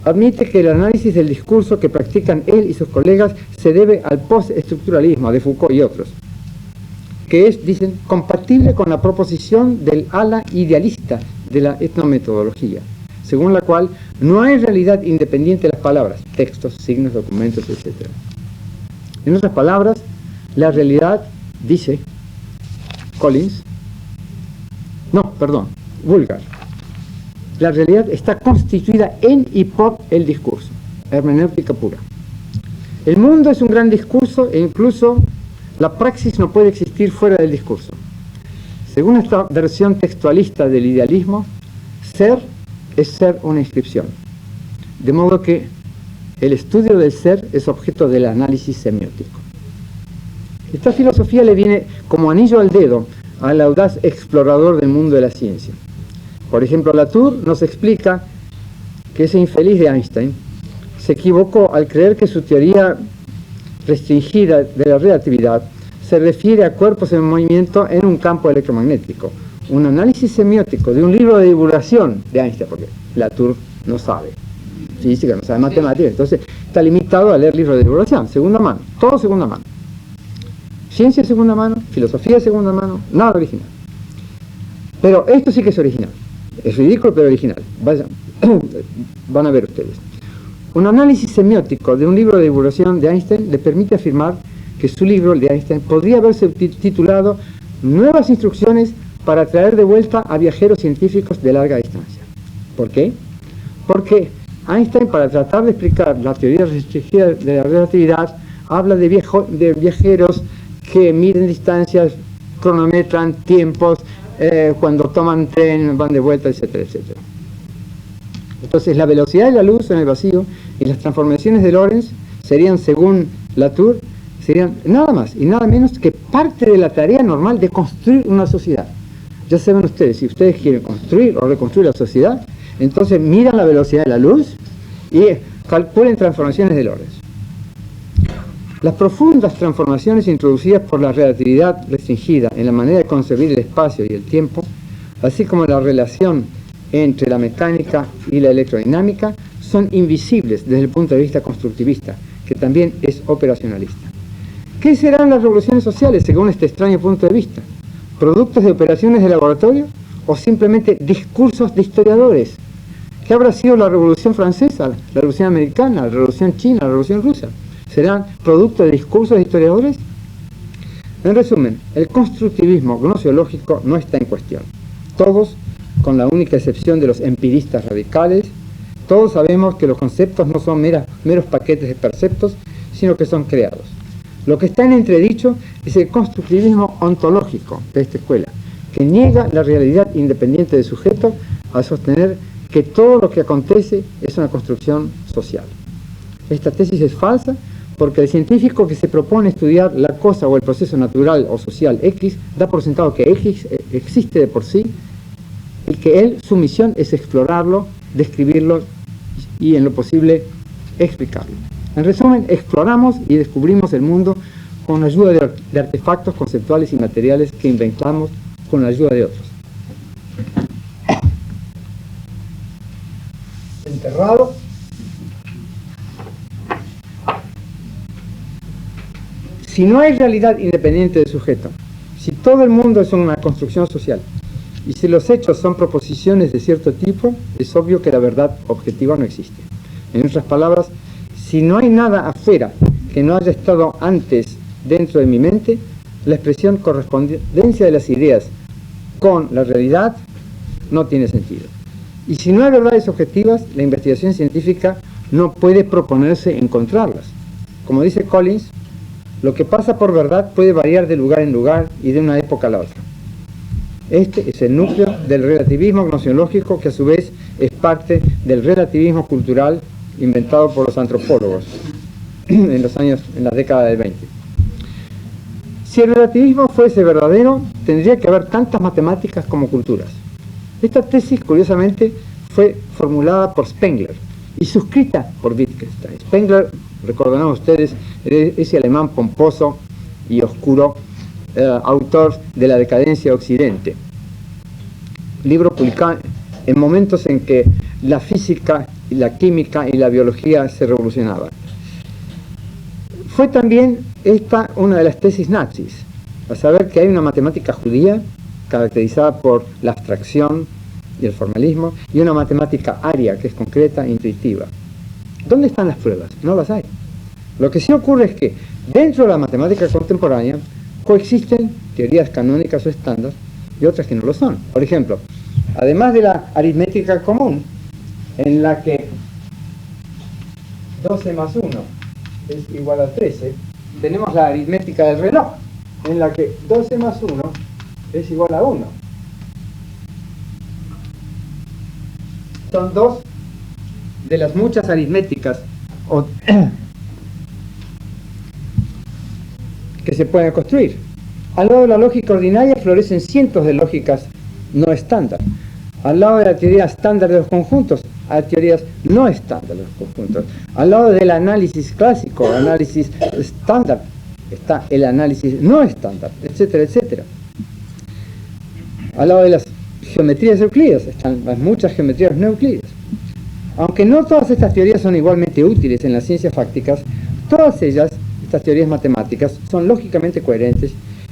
admite que el análisis del discurso que practican él y sus colegas se debe al postestructuralismo de Foucault y otros, que es, dicen, compatible con la proposición del ala idealista de la etnometodología, según la cual no hay realidad independiente de las palabras, textos, signos, documentos, etc. En otras palabras, la realidad, dice Bulgar, la realidad está constituida en y por el discurso, hermenéutica pura. El mundo es un gran discurso e incluso la praxis no puede existir fuera del discurso. Según esta versión textualista del idealismo, ser es ser una inscripción. De modo que el estudio del ser es objeto del análisis semiótico. Esta filosofía le viene como anillo al dedo al audaz explorador del mundo de la ciencia. Por ejemplo, Latour nos explica que ese infeliz de Einstein se equivocó al creer que su teoría restringida de la relatividad se refiere a cuerpos en movimiento en un campo electromagnético. Un análisis semiótico de un libro de divulgación de Einstein, porque Latour no sabe física, no sabe matemáticas, entonces está limitado a leer libros de divulgación, segunda mano, todo segunda mano. Ciencia de segunda mano, filosofía de segunda mano, nada original. Pero esto sí que es original. Es ridículo, pero original. Van a ver ustedes. Un análisis semiótico de un libro de divulgación de Einstein le permite afirmar que su libro, el de Einstein, podría haberse titulado Nuevas instrucciones para traer de vuelta a viajeros científicos de larga distancia. ¿Por qué? Porque Einstein, para tratar de explicar la teoría restringida de la relatividad, habla de viajeros que miden distancias, cronometran tiempos, cuando toman tren, van de vuelta, etcétera, etcétera. Entonces, la velocidad de la luz en el vacío y las transformaciones de Lorentz serían, según Latour, serían nada más y nada menos que parte de la tarea normal de construir una sociedad. Ya saben ustedes, si ustedes quieren construir o reconstruir la sociedad, entonces miran la velocidad de la luz y calculen transformaciones de Lorentz. Las profundas transformaciones introducidas por la relatividad restringida en la manera de concebir el espacio y el tiempo, así como la relación entre la mecánica y la electrodinámica, son invisibles desde el punto de vista constructivista, que también es operacionalista. ¿Qué serán las revoluciones sociales según este extraño punto de vista? ¿Productos de operaciones de laboratorio o simplemente discursos de historiadores? ¿Qué habrá sido la Revolución Francesa, la Revolución Americana, la Revolución China, la Revolución Rusa? ¿Serán producto de discursos de historiadores? En resumen, el constructivismo gnosiológico no está en cuestión. Todos, con la única excepción de los empiristas radicales, todos sabemos que los conceptos no son meros paquetes de perceptos, sino que son creados. Lo que está en entredicho es el constructivismo ontológico de esta escuela, que niega la realidad independiente del sujeto al sostener que todo lo que acontece es una construcción social. Esta tesis es falsa porque el científico que se propone estudiar la cosa o el proceso natural o social X da por sentado que X existe de por sí y que su misión es explorarlo, describirlo y en lo posible explicarlo. En resumen, exploramos y descubrimos el mundo con la ayuda de artefactos conceptuales y materiales que inventamos con la ayuda de otros. Enterrado. Si no hay realidad independiente del sujeto, si todo el mundo es una construcción social y si los hechos son proposiciones de cierto tipo, es obvio que la verdad objetiva no existe. En otras palabras, si no hay nada afuera que no haya estado antes dentro de mi mente, la expresión correspondencia de las ideas con la realidad no tiene sentido. Y si no hay verdades objetivas, la investigación científica no puede proponerse encontrarlas. Como dice Collins, lo que pasa por verdad puede variar de lugar en lugar y de una época a la otra. Este es el núcleo del relativismo gnosiológico, que a su vez es parte del relativismo cultural inventado por los antropólogos en la década del 20. Si el relativismo fuese verdadero, tendría que haber tantas matemáticas como culturas. Esta tesis, curiosamente, fue formulada por Spengler y suscrita por Wittgenstein. Spengler, recordarán ustedes, ese alemán pomposo y oscuro, autor de La decadencia de Occidente, libro publicado en momentos en que la física, la química y la biología se revolucionaban. Fue también esta una de las tesis nazis, a saber que hay una matemática judía caracterizada por la abstracción, y el formalismo, y una matemática aria, que es concreta e intuitiva. ¿Dónde están las pruebas? No las hay. Lo que sí ocurre es que dentro de la matemática contemporánea coexisten teorías canónicas o estándar y otras que no lo son. Por ejemplo, además de la aritmética común, en la que 12 más 1 es igual a 13, tenemos la aritmética del reloj, en la que 12 más 1 es igual a 1. Son dos de las muchas aritméticas que se pueden construir. Al lado de la lógica ordinaria florecen cientos de lógicas no estándar. Al lado de la teoría estándar de los conjuntos, hay teorías no estándar de los conjuntos. Al lado del análisis clásico, análisis estándar, está el análisis no estándar, etcétera, etcétera. Al lado de las geometrías euclídeas están las muchas geometrías no euclídeas. Aunque no todas estas teorías son igualmente útiles en las ciencias fácticas, todas ellas, estas teorías matemáticas, son lógicamente coherentes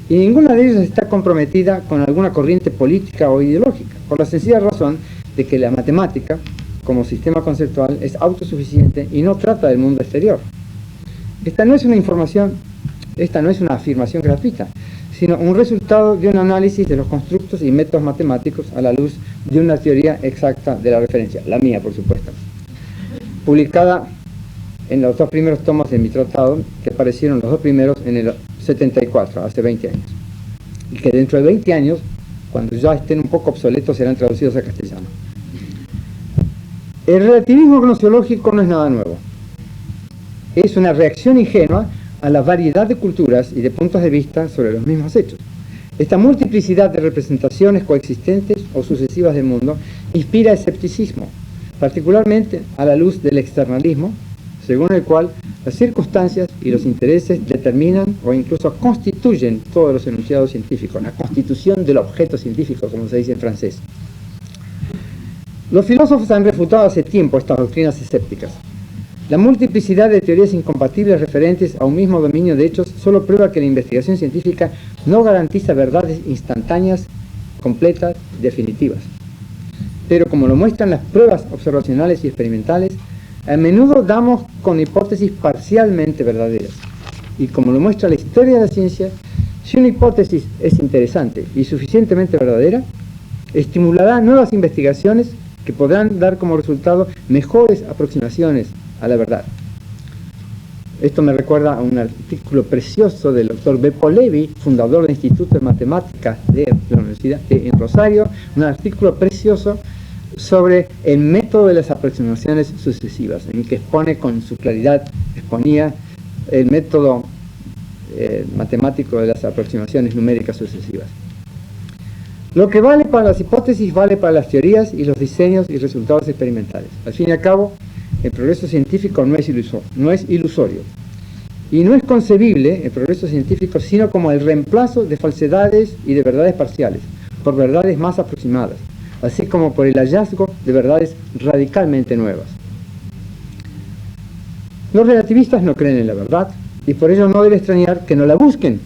y ninguna de ellas está comprometida con alguna corriente política o ideológica, por la sencilla razón de que la matemática, como sistema conceptual, es autosuficiente y no trata del mundo exterior. Esta no es una afirmación gratuita, sino un resultado de un análisis de los constructos y métodos matemáticos a la luz de una teoría exacta de la referencia, la mía por supuesto, publicada en los dos primeros tomos de mi tratado, que aparecieron los dos primeros en el 74, hace 20 años, y que dentro de 20 años, cuando ya estén un poco obsoletos, serán traducidos a castellano. El relativismo gnoseológico no es nada nuevo, es una reacción ingenua a la variedad de culturas y de puntos de vista sobre los mismos hechos. Esta multiplicidad de representaciones coexistentes o sucesivas del mundo inspira escepticismo, particularmente a la luz del externalismo, según el cual las circunstancias y los intereses determinan o incluso constituyen todos los enunciados científicos, la constitución del objeto científico, como se dice en francés. Los filósofos han refutado hace tiempo estas doctrinas escépticas. La multiplicidad de teorías incompatibles referentes a un mismo dominio de hechos solo prueba que la investigación científica no garantiza verdades instantáneas, completas, definitivas. Pero como lo muestran las pruebas observacionales y experimentales, a menudo damos con hipótesis parcialmente verdaderas. Y como lo muestra la historia de la ciencia, si una hipótesis es interesante y suficientemente verdadera, estimulará nuevas investigaciones que podrán dar como resultado mejores aproximaciones a la verdad. Esto me recuerda a un artículo precioso del doctor Beppo Levi, fundador del Instituto de Matemáticas de la Universidad en Rosario, un artículo precioso sobre el método de las aproximaciones sucesivas, en que expone con su claridad, exponía el método matemático de las aproximaciones numéricas sucesivas. Lo que vale para las hipótesis vale para las teorías y los diseños y resultados experimentales. Al fin y al cabo, el progreso científico no es ilusorio. Y no es concebible el progreso científico sino como el reemplazo de falsedades y de verdades parciales por verdades más aproximadas, así como por el hallazgo de verdades radicalmente nuevas. Los relativistas no creen en la verdad y por ello no debe extrañar que no la busquen.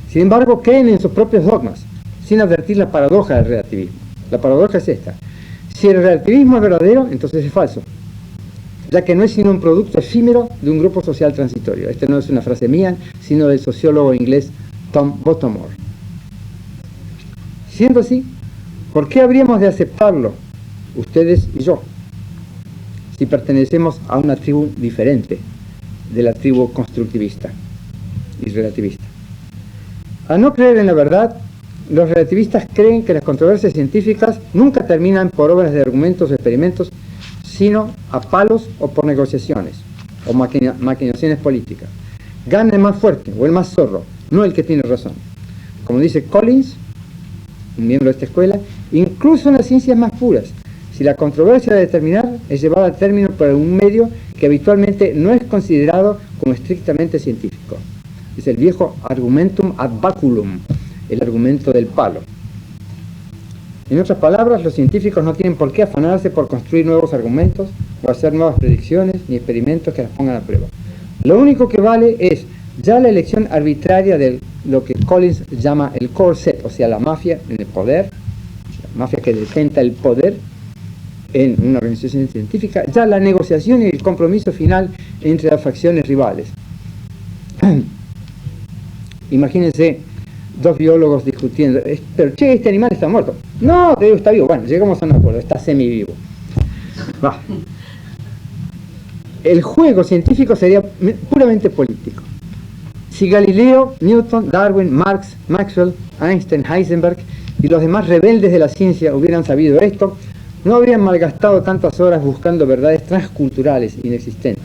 Sin embargo, creen en sus propios dogmas, sin advertir la paradoja del relativismo. La paradoja es esta: si el relativismo es verdadero, entonces es falso, ya que no es sino un producto efímero de un grupo social transitorio. Esta no es una frase mía, sino del sociólogo inglés Tom Bottomore. Siendo así, ¿por qué habríamos de aceptarlo, ustedes y yo, si pertenecemos a una tribu diferente de la tribu constructivista y relativista? Al no creer en la verdad, los relativistas creen que las controversias científicas nunca terminan por obras de argumentos o experimentos, sino a palos o por negociaciones o maquinaciones políticas. Gana el más fuerte o el más zorro, no el que tiene razón. Como dice Collins, un miembro de esta escuela, incluso en las ciencias más puras, si la controversia de determinar es llevada a término por un medio que habitualmente no es considerado como estrictamente científico. Es el viejo argumentum ad baculum, el argumento del palo. En otras palabras, los científicos no tienen por qué afanarse por construir nuevos argumentos o hacer nuevas predicciones ni experimentos que las pongan a prueba. Lo único que vale es ya la elección arbitraria de lo que Collins llama el core set, o sea, la mafia en el poder, mafia que detenta el poder en una organización científica, ya la negociación y el compromiso final entre las facciones rivales. Imagínense dos biólogos discutiendo, pero che, este animal está muerto. No, te digo, está vivo. Bueno, llegamos a un acuerdo, está semivivo. Va. El juego científico sería puramente político. Si Galileo, Newton, Darwin, Marx, Maxwell, Einstein, Heisenberg y los demás rebeldes de la ciencia hubieran sabido esto, no habrían malgastado tantas horas buscando verdades transculturales inexistentes.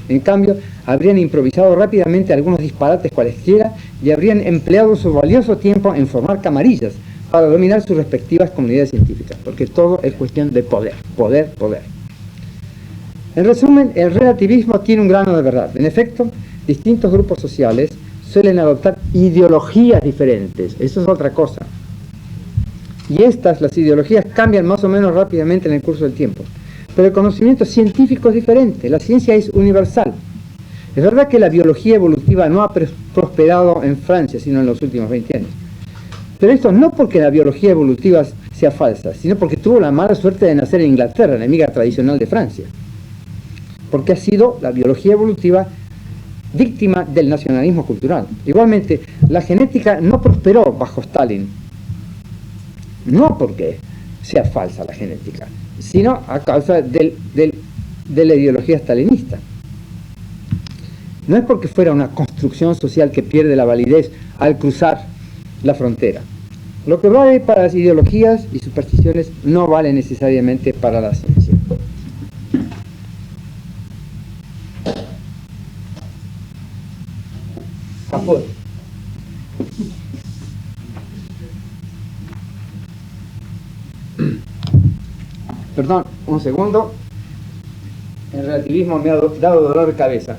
En cambio, habrían improvisado rápidamente algunos disparates cualesquiera y habrían empleado su valioso tiempo en formar camarillas para dominar sus respectivas comunidades científicas, porque todo es cuestión de poder, poder, poder. En resumen, el relativismo tiene un grano de verdad. En efecto, distintos grupos sociales suelen adoptar ideologías diferentes. Eso es otra cosa. Y las ideologías, cambian más o menos rápidamente en el curso del tiempo. Pero el conocimiento científico es diferente. La ciencia es universal. Es verdad que la biología evolutiva no ha prosperado en Francia, sino en los últimos 20 años. Pero esto no porque la biología evolutiva sea falsa, sino porque tuvo la mala suerte de nacer en Inglaterra, enemiga tradicional de Francia. Porque ha sido la biología evolutiva víctima del nacionalismo cultural. Igualmente, la genética no prosperó bajo Stalin, no porque sea falsa la genética, sino a causa de la ideología stalinista. No es porque fuera una construcción social que pierde la validez al cruzar la frontera. Lo que vale para las ideologías y supersticiones no vale necesariamente para la ciencia. Caput. Perdón, un segundo. El relativismo me ha dado dolor de cabeza.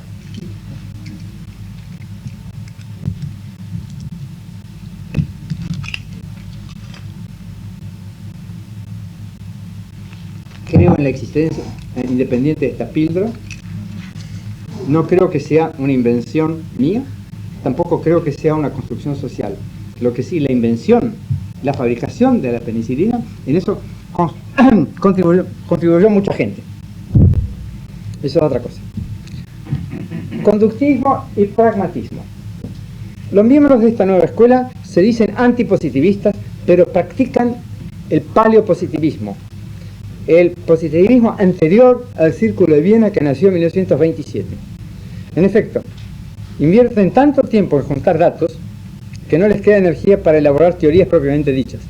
Creo en la existencia independiente de esta píldora. No creo que sea una invención mía. Tampoco creo que sea una construcción social. Lo que sí, la invención, la fabricación de la penicilina, en eso contribuyó mucha gente. Eso es otra cosa. Conductismo y pragmatismo. Los miembros de esta nueva escuela se dicen antipositivistas, pero practican el paleopositivismo, el positivismo anterior al Círculo de Viena, que nació en 1927. En efecto, invierten tanto tiempo en juntar datos que no les queda energía para elaborar teorías propiamente dichas.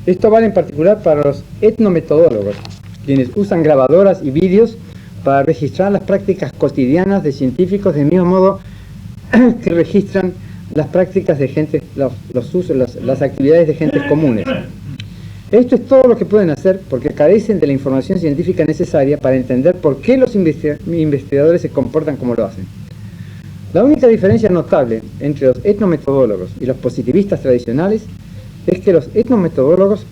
Esto vale en particular para los etnometodólogos, quienes usan grabadoras y vídeos para registrar las prácticas cotidianas de científicos del mismo modo que registran las prácticas de gente, los usos, las actividades de gentes comunes. Esto es todo lo que pueden hacer porque carecen de la información científica necesaria para entender por qué los investigadores se comportan como lo hacen. La única diferencia notable entre los etnometodólogos y los positivistas tradicionales es que los etnometodólogos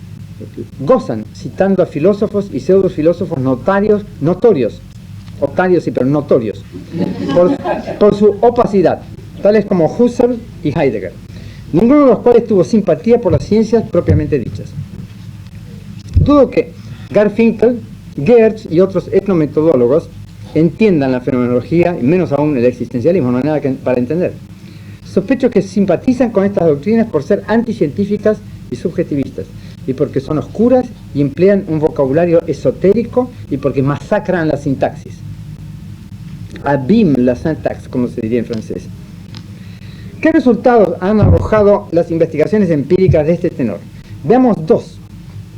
gozan citando a filósofos y pseudofilósofos notorios, pero notorios, por su opacidad, tales como Husserl y Heidegger, ninguno de los cuales tuvo simpatía por las ciencias propiamente dichas. Dudo que Garfinkel, Geertz y otros etnometodólogos entiendan la fenomenología y menos aún el existencialismo, no hay nada para entender. Sospecho que simpatizan con estas doctrinas por ser anticientíficas y subjetivistas, y porque son oscuras y emplean un vocabulario esotérico y porque masacran la sintaxis. Abîment la syntaxe, como se diría en francés. ¿Qué resultados han arrojado las investigaciones empíricas de este tenor? Veamos dos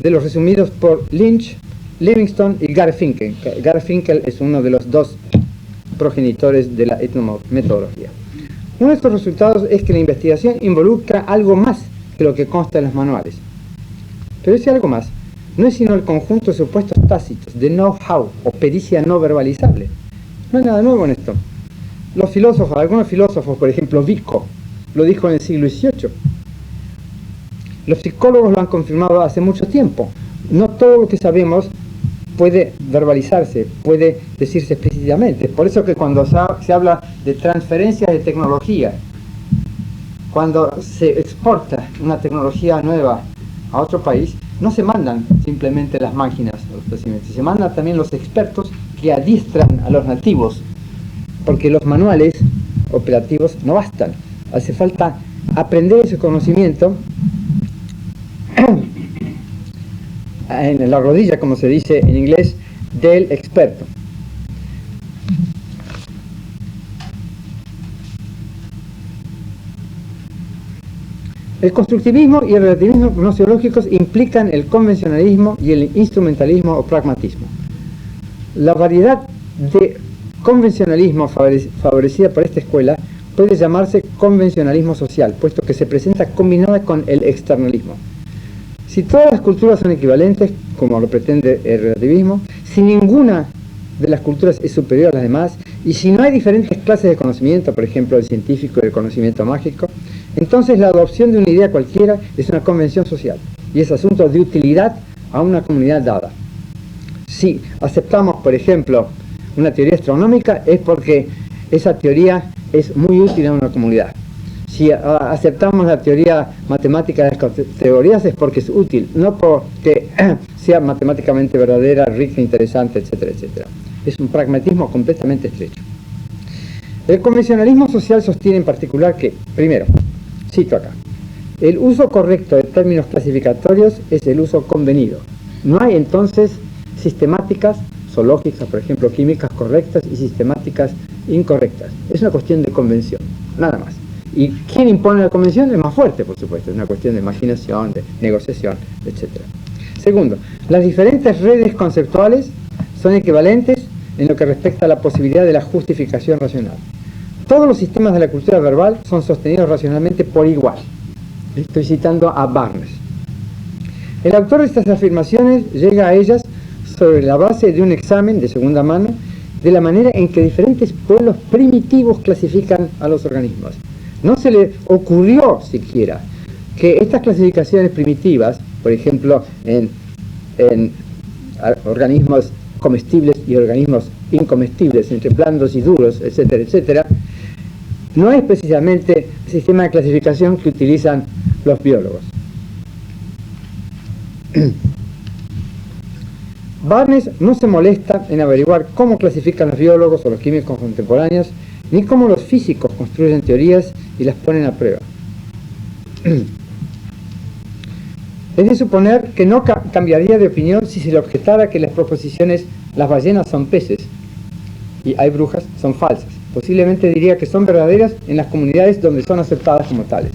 de los resumidos por Lynch, Livingstone y Garfinkel. Garfinkel es uno de los dos progenitores de la etnometodología. Uno de estos resultados es que la investigación involucra algo más que lo que consta en los manuales. Pero ese algo más no es sino el conjunto de supuestos tácitos, de know-how o pericia no verbalizable. No hay nada nuevo en esto. Los filósofos, algunos filósofos, por ejemplo Vico, lo dijo en el siglo XVIII. Los psicólogos lo han confirmado hace mucho tiempo. No todo lo que sabemos puede verbalizarse, puede decirse explícitamente. Por eso que cuando se habla de transferencia de tecnología, cuando se exporta una tecnología nueva a otro país, no se mandan simplemente las máquinas a los procedimientos, se mandan también los expertos que adiestran a los nativos, porque los manuales operativos no bastan, hace falta aprender ese conocimiento en la rodilla, como se dice en inglés, del experto. El constructivismo y el relativismo gnoseológicos implican el convencionalismo y el instrumentalismo o pragmatismo. La variedad de convencionalismo favorecida por esta escuela puede llamarse convencionalismo social, puesto que se presenta combinada con el externalismo. Si todas las culturas son equivalentes, como lo pretende el relativismo, si ninguna de las culturas es superior a las demás, y si no hay diferentes clases de conocimiento, por ejemplo el científico y el conocimiento mágico, entonces la adopción de una idea cualquiera es una convención social, y es asunto de utilidad a una comunidad dada. Si aceptamos, por ejemplo, una teoría astronómica, es porque esa teoría es muy útil a una comunidad. Si aceptamos la teoría matemática de las categorías, es porque es útil, no porque sea matemáticamente verdadera, rica, interesante, etcétera, etcétera. Es un pragmatismo completamente estrecho. El convencionalismo social sostiene en particular que, primero, cito acá, el uso correcto de términos clasificatorios es el uso convenido. No hay entonces sistemáticas zoológicas, por ejemplo, químicas correctas y sistemáticas incorrectas. Es una cuestión de convención, nada más. ¿Y quién impone la convención? Es más fuerte, por supuesto. Es una cuestión de imaginación, de negociación, etc. Segundo, las diferentes redes conceptuales son equivalentes en lo que respecta a la posibilidad de la justificación racional. Todos los sistemas de la cultura verbal son sostenidos racionalmente por igual. Estoy citando a Barnes. El autor de estas afirmaciones llega a ellas sobre la base de un examen de segunda mano de la manera en que diferentes pueblos primitivos clasifican a los organismos. No se le ocurrió siquiera que estas clasificaciones primitivas, por ejemplo, en organismos comestibles y organismos incomestibles, entre blandos y duros, etcétera, etcétera, no es precisamente el sistema de clasificación que utilizan los biólogos. Barnes no se molesta en averiguar cómo clasifican los biólogos o los químicos contemporáneos, ni cómo los físicos construyen teorías y las ponen a prueba. Es de suponer que no cambiaría de opinión si se le objetara que las proposiciones "las ballenas son peces" y "hay brujas" son falsas. Posiblemente diría que son verdaderas en las comunidades donde son aceptadas como tales.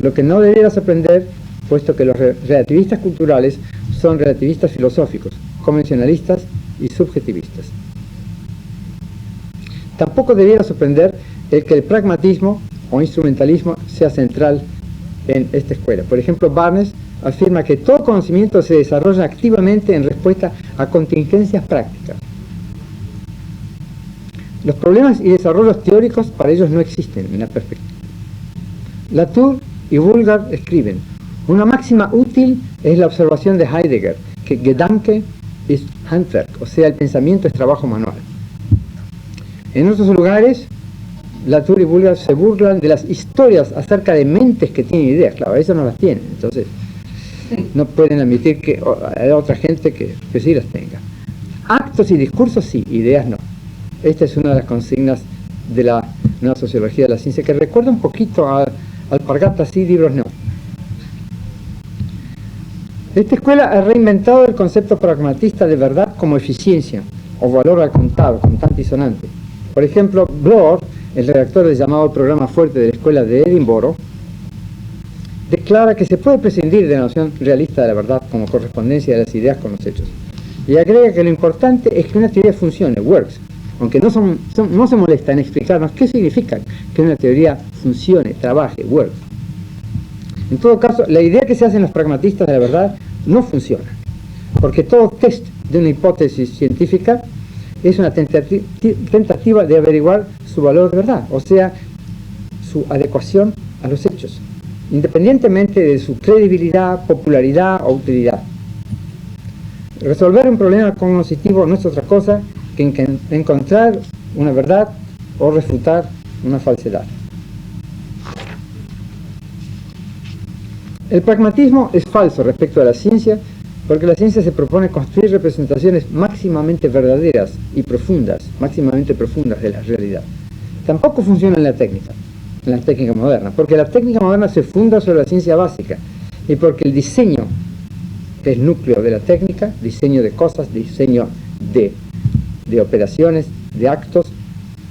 Lo que no debiera sorprender, puesto que los relativistas culturales son relativistas filosóficos, convencionalistas y subjetivistas. Tampoco debiera sorprender el que el pragmatismo o instrumentalismo sea central en esta escuela. Por ejemplo, Barnes afirma que todo conocimiento se desarrolla activamente en respuesta a contingencias prácticas. Los problemas y desarrollos teóricos para ellos no existen en la perspectiva. Latour y Vulgar escriben: una máxima útil es la observación de Heidegger, que Gedanke ist Handwerk, o sea, el pensamiento es trabajo manual. En otros lugares, Latour y Vulgar se burlan de las historias acerca de mentes que tienen ideas. Claro, ellos no las tienen, entonces no pueden admitir que hay otra gente que sí las tenga. Actos y discursos sí, ideas no. Esta es una de las consignas de la nueva sociología de la ciencia, que recuerda un poquito al alpargatas sí, libros no. Esta escuela ha reinventado el concepto pragmatista de verdad como eficiencia o valor al contado, contante y sonante. Por ejemplo, Bloor, el redactor del llamado Programa Fuerte de la Escuela de Edimburgo, declara que se puede prescindir de la noción realista de la verdad como correspondencia de las ideas con los hechos. Y agrega que lo importante es que una teoría funcione, works, aunque no se molesta en explicarnos qué significa que una teoría funcione, trabaje, works. En todo caso, la idea que se hacen los pragmatistas de la verdad no funciona, porque todo test de una hipótesis científica es una tentativa de averiguar su valor de verdad, o sea, su adecuación a los hechos, independientemente de su credibilidad, popularidad o utilidad. Resolver un problema cognitivo no es otra cosa que encontrar una verdad o refutar una falsedad. El pragmatismo es falso respecto a la ciencia, porque la ciencia se propone construir representaciones máximamente verdaderas y profundas, máximamente profundas de la realidad. Tampoco funciona en la técnica moderna, porque la técnica moderna se funda sobre la ciencia básica, y porque el diseño es el núcleo de la técnica, diseño de cosas, diseño de operaciones, de actos,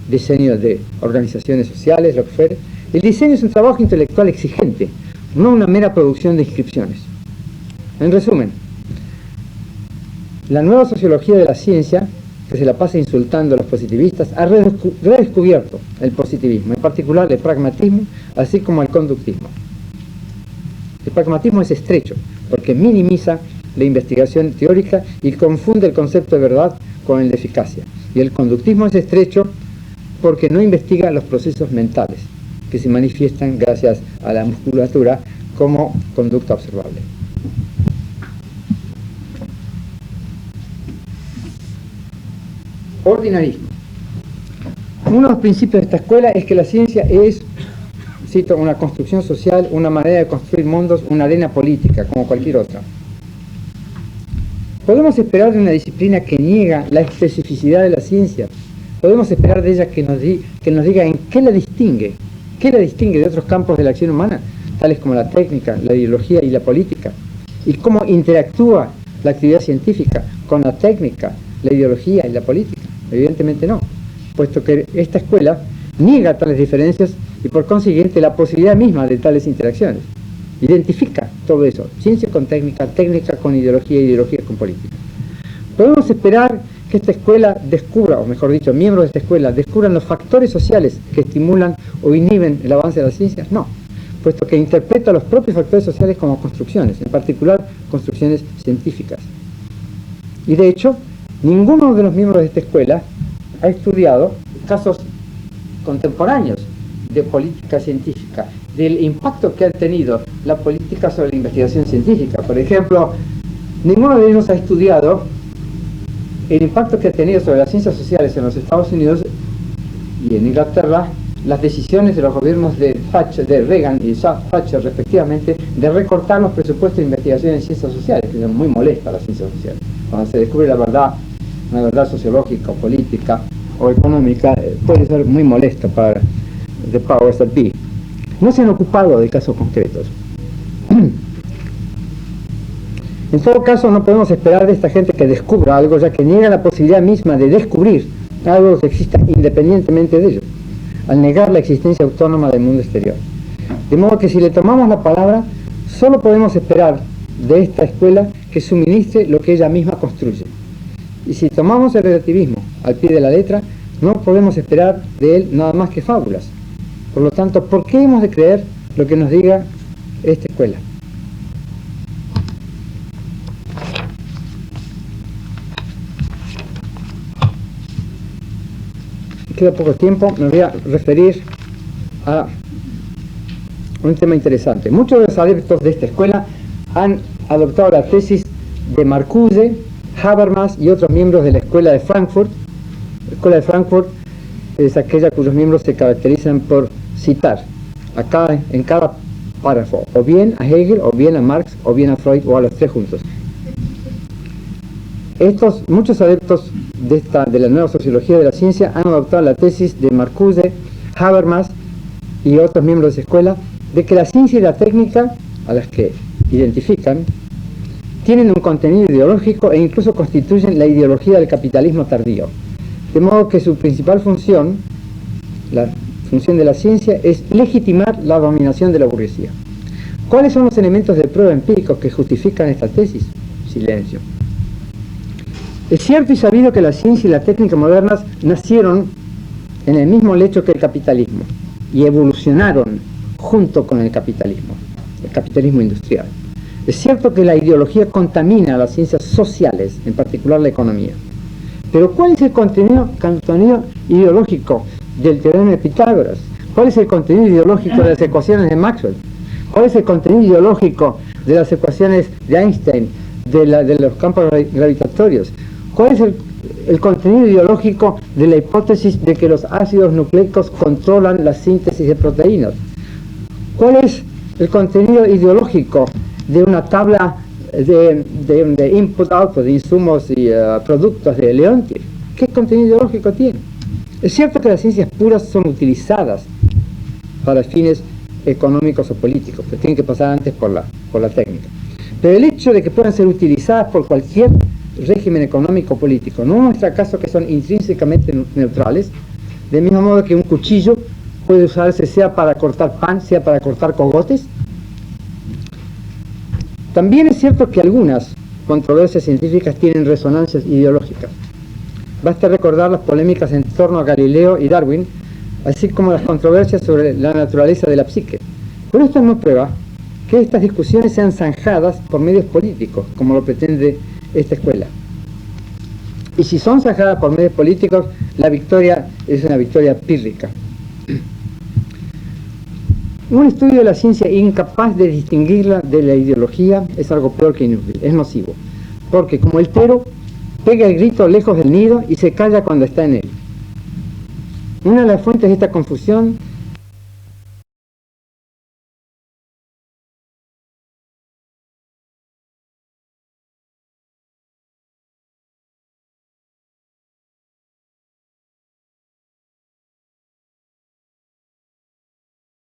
diseño de organizaciones sociales, lo que fuere. El diseño es un trabajo intelectual exigente, no una mera producción de inscripciones. En resumen, la nueva sociología de la ciencia, que se la pasa insultando a los positivistas, ha redescubierto el positivismo, en particular el pragmatismo, así como el conductismo. El pragmatismo es estrecho, porque minimiza la investigación teórica y confunde el concepto de verdad con el de eficacia. Y el conductismo es estrecho porque no investiga los procesos mentales, que se manifiestan gracias a la musculatura como conducta observable. Ordinarismo. Uno de los principios de esta escuela es que la ciencia es, cito, una construcción social, una manera de construir mundos, una arena política, como cualquier otra. Podemos esperar de una disciplina que niega la especificidad de la ciencia. Podemos esperar de ella que nos diga en qué la distingue de otros campos de la acción humana, tales como la técnica, la ideología y la política, y cómo interactúa la actividad científica con la técnica, la ideología y la política. Evidentemente no, puesto que esta escuela niega tales diferencias y por consiguiente la posibilidad misma de tales interacciones. Identifica todo eso, ciencia con técnica, técnica con ideología, ideología con política. Podemos esperar que esta escuela descubra, o mejor dicho, miembros de esta escuela descubran los factores sociales que estimulan o inhiben el avance de las ciencias. No, puesto que interpreta los propios factores sociales como construcciones, en particular construcciones científicas. Y de hecho, ninguno de los miembros de esta escuela ha estudiado casos contemporáneos de política científica, del impacto que ha tenido la política sobre la investigación científica. Por ejemplo, ninguno de ellos ha estudiado el impacto que ha tenido sobre las ciencias sociales en los Estados Unidos y en Inglaterra las decisiones de los gobiernos de Reagan y Thatcher respectivamente de recortar los presupuestos de investigación en ciencias sociales, que son muy molestas las ciencias sociales. Cuando se descubre la verdad, una verdad sociológica, política o económica, puede ser muy molesta para the powers that be. No se han ocupado de casos concretos. En todo caso, no podemos esperar de esta gente que descubra algo, ya que niega la posibilidad misma de descubrir algo que exista independientemente de ello, al negar la existencia autónoma del mundo exterior. De modo que si le tomamos la palabra, solo podemos esperar de esta escuela que suministre lo que ella misma construye. Y si tomamos el relativismo al pie de la letra, no podemos esperar de él nada más que fábulas. Por lo tanto, ¿por qué hemos de creer lo que nos diga esta escuela? Queda poco tiempo, me voy a referir a un tema interesante. Muchos de los adeptos de esta escuela han adoptado la tesis de Marcuse, Habermas y otros miembros de la Escuela de Frankfurt. La Escuela de Frankfurt es aquella cuyos miembros se caracterizan por citar en cada párrafo o bien a Hegel, o bien a Marx, o bien a Freud, o a los tres juntos. Muchos adeptos de la nueva sociología de la ciencia han adoptado la tesis de Marcuse, Habermas y otros miembros de esa escuela de que la ciencia y la técnica, a las que identifican, tienen un contenido ideológico e incluso constituyen la ideología del capitalismo tardío. De modo que su principal función, la función de la ciencia, es legitimar la dominación de la burguesía. ¿Cuáles son los elementos de prueba empíricos que justifican esta tesis? Silencio. Es cierto y sabido que la ciencia y la técnica modernas nacieron en el mismo lecho que el capitalismo y evolucionaron junto con el capitalismo industrial. Es cierto que la ideología contamina las ciencias sociales, en particular la economía. Pero ¿cuál es el contenido ideológico del teorema de Pitágoras? ¿Cuál es el contenido ideológico de las ecuaciones de Maxwell? ¿Cuál es el contenido ideológico de las ecuaciones de Einstein, de los campos gravitatorios? ¿Cuál es el contenido ideológico de la hipótesis de que los ácidos nucleicos controlan la síntesis de proteínas? ¿Cuál es el contenido ideológico de una tabla de input-output, de insumos y productos de Leontief? ¿Qué contenido ideológico tiene? Es cierto que las ciencias puras son utilizadas para fines económicos o políticos, que tienen que pasar antes por la técnica. Pero el hecho de que puedan ser utilizadas por cualquier régimen económico o político, no muestra acaso que son intrínsecamente neutrales, del mismo modo que un cuchillo puede usarse sea para cortar pan, sea para cortar cogotes. También es cierto que algunas controversias científicas tienen resonancias ideológicas. Basta recordar las polémicas en torno a Galileo y Darwin, así como las controversias sobre la naturaleza de la psique. Pero esto no prueba que estas discusiones sean zanjadas por medios políticos, como lo pretende esta escuela. Y si son zanjadas por medios políticos, la victoria es una victoria pírrica. Un estudio de la ciencia incapaz de distinguirla de la ideología es algo peor que inútil, es nocivo, porque como el tero pega el grito lejos del nido y se calla cuando está en él. Una de las fuentes de esta confusión